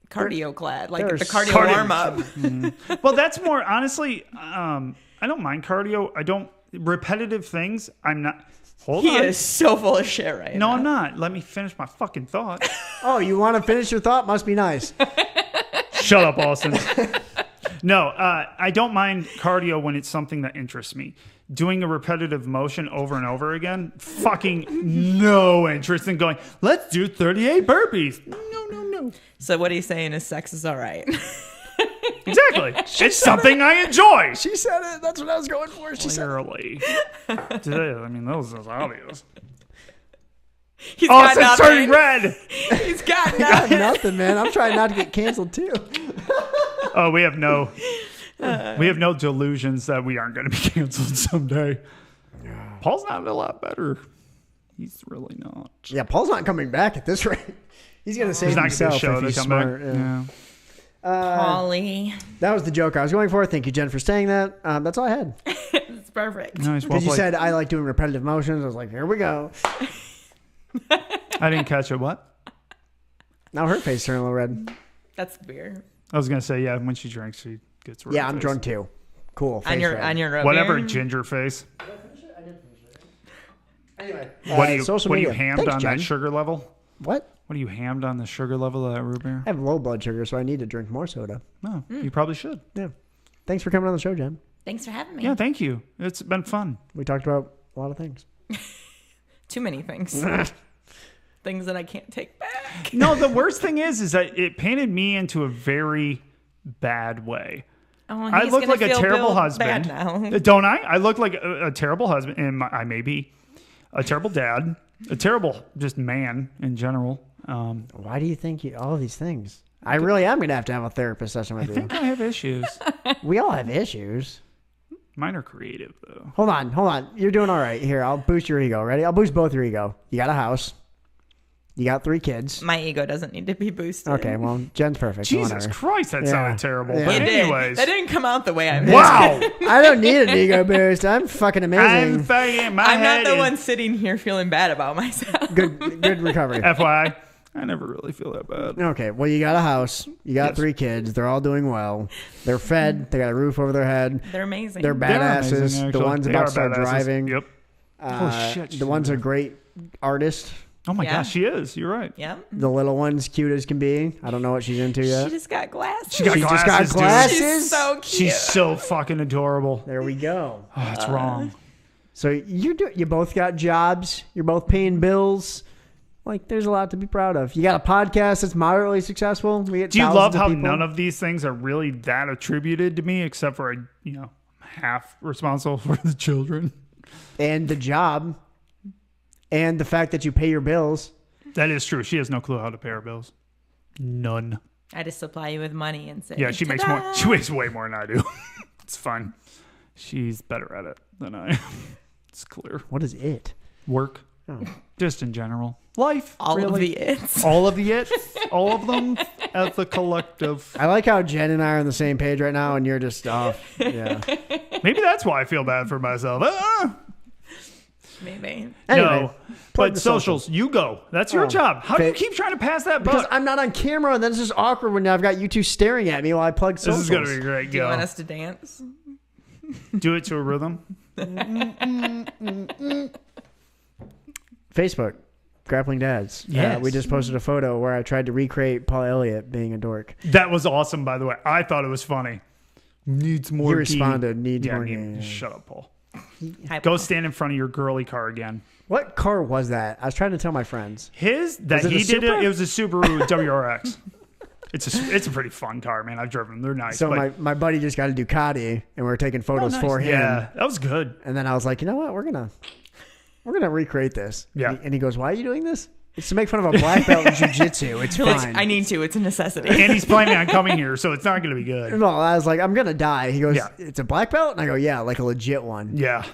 cardio clad, like the There's cardio warm up. Well, that's more honestly. I don't mind cardio. I don't repetitive things. I'm not. Hold on. He is so full of shit right now. No, I'm not. Let me finish my fucking thought. Oh, you want to finish your thought? Must be nice. Shut up, Austin. No, I don't mind cardio when it's something that interests me. Doing a repetitive motion over and over again, fucking no interest in going, let's do 38 burpees. No. So what he's saying is sex is all right. Exactly. It's something I enjoy. She said it. That's what I was going for. She said it. Clearly. I mean, those is obvious. He's got Austin's nothing. turning red. He's got I got nothing. nothing, man. I'm trying not to get canceled too. Oh, we have no delusions that we aren't going to be canceled someday. Paul's not a lot better. He's really not. Yeah, Paul's not coming back at this rate. He's gonna save He's not going to himself show if to he's come smart. back. Yeah. Polly. That was the joke I was going for. Thank you, Jen, for saying that. That's all I had. It's perfect. Nice. Well Because you played. said I like doing repetitive motions. I was like, here we go. I didn't catch it. What? Now her face turned a little red. That's beer. I was going to say, yeah, when she drinks, she gets red. Yeah, I'm face. drunk too. Cool. On face your red. road Whatever, beer? ginger face. Anyway, What do you social what do you media. hammed Thanks, on Jen. that sugar level? What? What do you hammed on the sugar level of that root beer? I have low blood sugar, so I need to drink more soda. No, you probably should. Yeah. Thanks for coming on the show, Jen. Thanks for having me. Yeah, thank you. It's been fun. We talked about a lot of things. Too many things. Things that I can't take back. No, the worst thing is that it painted me into a very bad way. Oh, I he's look gonna like a feel terrible Bill husband. bad now. Don't I? I look like a terrible husband, and I may be a terrible dad, a terrible just man in general. Why do you think all of these things? I really am going to have a therapist session I with you. think I have issues. We all have issues. Mine are creative, though. Hold on. You're doing all right. Here, I'll boost your ego. Ready? I'll boost both your ego. You got a house. You got 3 kids. My ego doesn't need to be boosted. Okay, well, Jen's perfect. Jesus Whatever. Christ, that Yeah. sounded terrible. Yeah. But It did. anyways. That didn't come out the way I meant. Wow. I don't need an ego boost. I'm fucking I'm amazing. fucking my I'm head not the is- one sitting here feeling bad about myself. Good recovery. FYI, I never really feel that bad. Okay, well, you got a house. You got Yes. 3 kids. They're all doing well. They're fed. They got a roof over their head. They're amazing. They're They are badasses. amazing, The actually. one's They about are to start badasses. driving. Yep. Oh, shit, The one's a great artist. Oh my Yeah. gosh, she is. You're right. Yep. The little one's cute as can be. I don't know what she's into yet. She just got glasses. She got She just got glasses, dude. glasses? She's so cute. She's so fucking adorable. There we go. Oh, it's wrong. So you both got jobs. You're both paying bills. Like, there's a lot to be proud of. You got a podcast that's moderately successful. We get Do you thousands love of how people. none of these things are really that attributed to me, except for half responsible for the children? And the job. And the fact that you pay your bills. That is true. She has no clue how to pay her bills. None. I just supply you with money and say, Yeah, she makes "Ta-da!" more. She makes way more than I do. It's fine. She's better at it than I am. It's clear. What is it? Work. Oh. Just in general. Life. All of really. the it's. All of the it. All of them as a collective. I like how Jen and I are on the same page right now, and you're just off. Yeah. Maybe that's why I feel bad for myself. Maybe. Anyway, No. plug But the socials, you go. That's your Oh, job. How do you fa- keep trying to pass that Because buck? I'm not on camera, and then it's just awkward when I've got you two staring at me while I plug This socials. is going to be great. Do you Go. want us to dance? Do it to a rhythm. Facebook, Grappling Dads. Yes. We just posted a photo where I tried to recreate Paul Elliott being a dork. That was awesome, by the way. I thought it was funny. Needs more. He ghee. responded, needs Yeah, more need- ghee. Shut up, Paul. Hi, Go Paul. stand in front of your girly car again. What car was that? I was trying to tell my friends. His that Was it he a did Supra? it. It was a Subaru WRX. It's a pretty fun car, man. I've driven them. They're nice. So but- my buddy just got a Ducati, and we were taking photos nice. for him. Yeah, that was good. And then I was like, you know what? We're gonna recreate this. Yeah. And he goes, why are you doing this? It's to make fun of a black belt in jiu-jitsu. It's fine. I need to. It's a necessity. And he's planning on coming here, so it's not going to be good. No, I was like, I'm going to die. He goes, Yeah. it's a black belt? And I go, yeah, like a legit one. Yeah.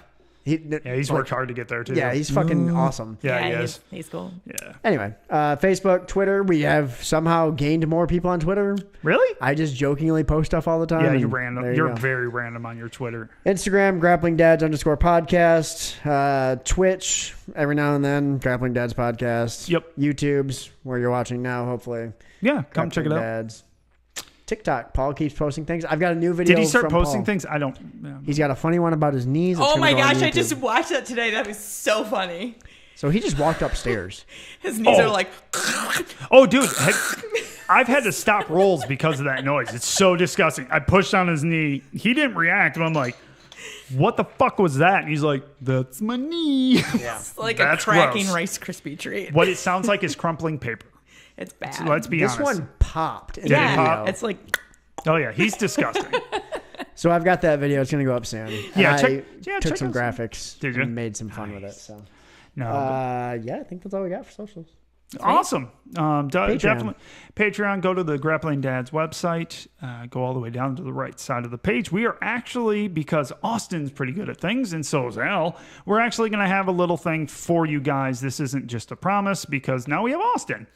Yeah, He's worked hard to get there, too. Yeah, he's fucking awesome. Yeah, he is. He's cool. Yeah. Anyway, Facebook, Twitter. We have somehow gained more people on Twitter. Really? I just jokingly post stuff all the time. Yeah, and you're random. there you You're go. very random on your Twitter. Instagram, GrapplingDads_podcast. Twitch, every now and then, Grappling Dads Podcast. Yep. YouTube's where you're watching now, hopefully. Yeah, come check it out. Dads. TikTok, Paul keeps posting things. I've got a new video. Did he start from posting Paul. things? I don't. He's got a funny one about his knees. It's Oh gonna my go on gosh, I YouTube. just watched that today. That was so funny. So he just walked upstairs. His knees Oh. are like, Oh, dude. I've had to stop rolls because of that noise. It's so disgusting. I pushed on his knee. He didn't react. And I'm like, what the fuck was that? And he's like, that's my knee. Yeah. it's like That's a cracking gross. Rice Krispie treat. What it sounds like is crumpling paper. It's bad. So let's be This honest. one popped. In Did the it yeah, pop? video. it's like, Oh, yeah. He's disgusting. So I've got that video. It's going to go up soon. Yeah, And check took some out graphics Did you? and made some fun with it. So No. yeah, I think that's all we got for socials. Awesome. Definitely. Patreon. Patreon, go to the Grappling Dads website, go all the way down to the right side of the page. We are actually, because Austin's pretty good at things, and so is Al, we're actually going to have a little thing for you guys. This isn't just a promise, because now we have Austin.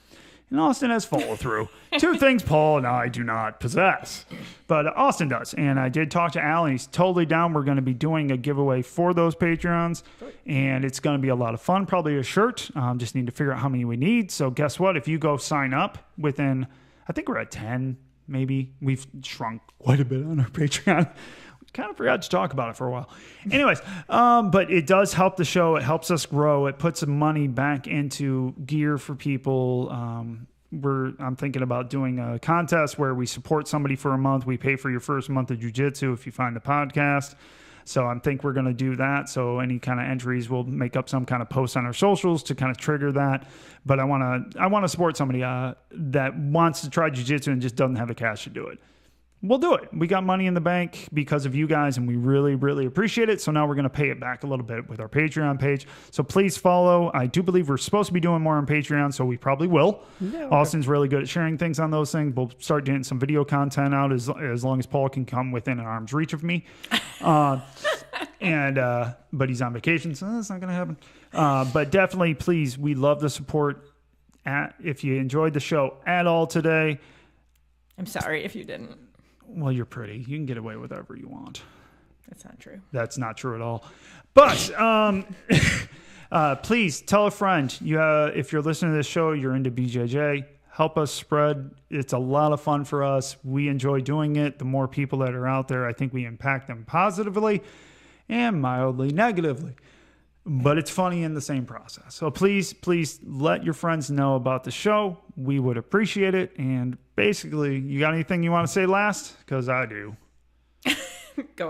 And Austin has follow through. Two things Paul and I do not possess. But Austin does. And I did talk to Al, and he's totally down. We're going to be doing a giveaway for those Patreons. And it's going to be a lot of fun. Probably a shirt. Just need to figure out how many we need. So guess what? If you go sign up within, I think we're at 10, maybe. We've shrunk quite a bit on our Patreon. Kind of forgot to talk about it for a while. Anyways, but it does help the show. It helps us grow. It puts some money back into gear for people. I'm thinking about doing a contest where we support somebody for a month. We pay for your first month of jiu-jitsu if you find the podcast. So I think we're going to do that. So any kind of entries, we'll make up some kind of post on our socials to kind of trigger that. But I want to support somebody that wants to try jiu-jitsu and just doesn't have the cash to do it. We'll do it. We got money in the bank because of you guys, and we really, really appreciate it. So now we're going to pay it back a little bit with our Patreon page. So please follow. I do believe we're supposed to be doing more on Patreon, so we probably will. Yeah, okay. Austin's really good at sharing things on those things. We'll start getting some video content out as long as Paul can come within an arm's reach of me. But he's on vacation, so that's not going to happen. But definitely, please, we love the support. If you enjoyed the show at all today. I'm sorry if you didn't. Well, you're pretty. You can get away with whatever you want. That's not true. That's not true at all. But please tell a friend. If you're listening to this show, you're into BJJ. Help us spread. It's a lot of fun for us. We enjoy doing it. The more people that are out there, I think we impact them positively and mildly negatively. But it's funny in the same process. So please let your friends know about the show. We would appreciate it. And basically, you got anything you want to say last? Because I do. Go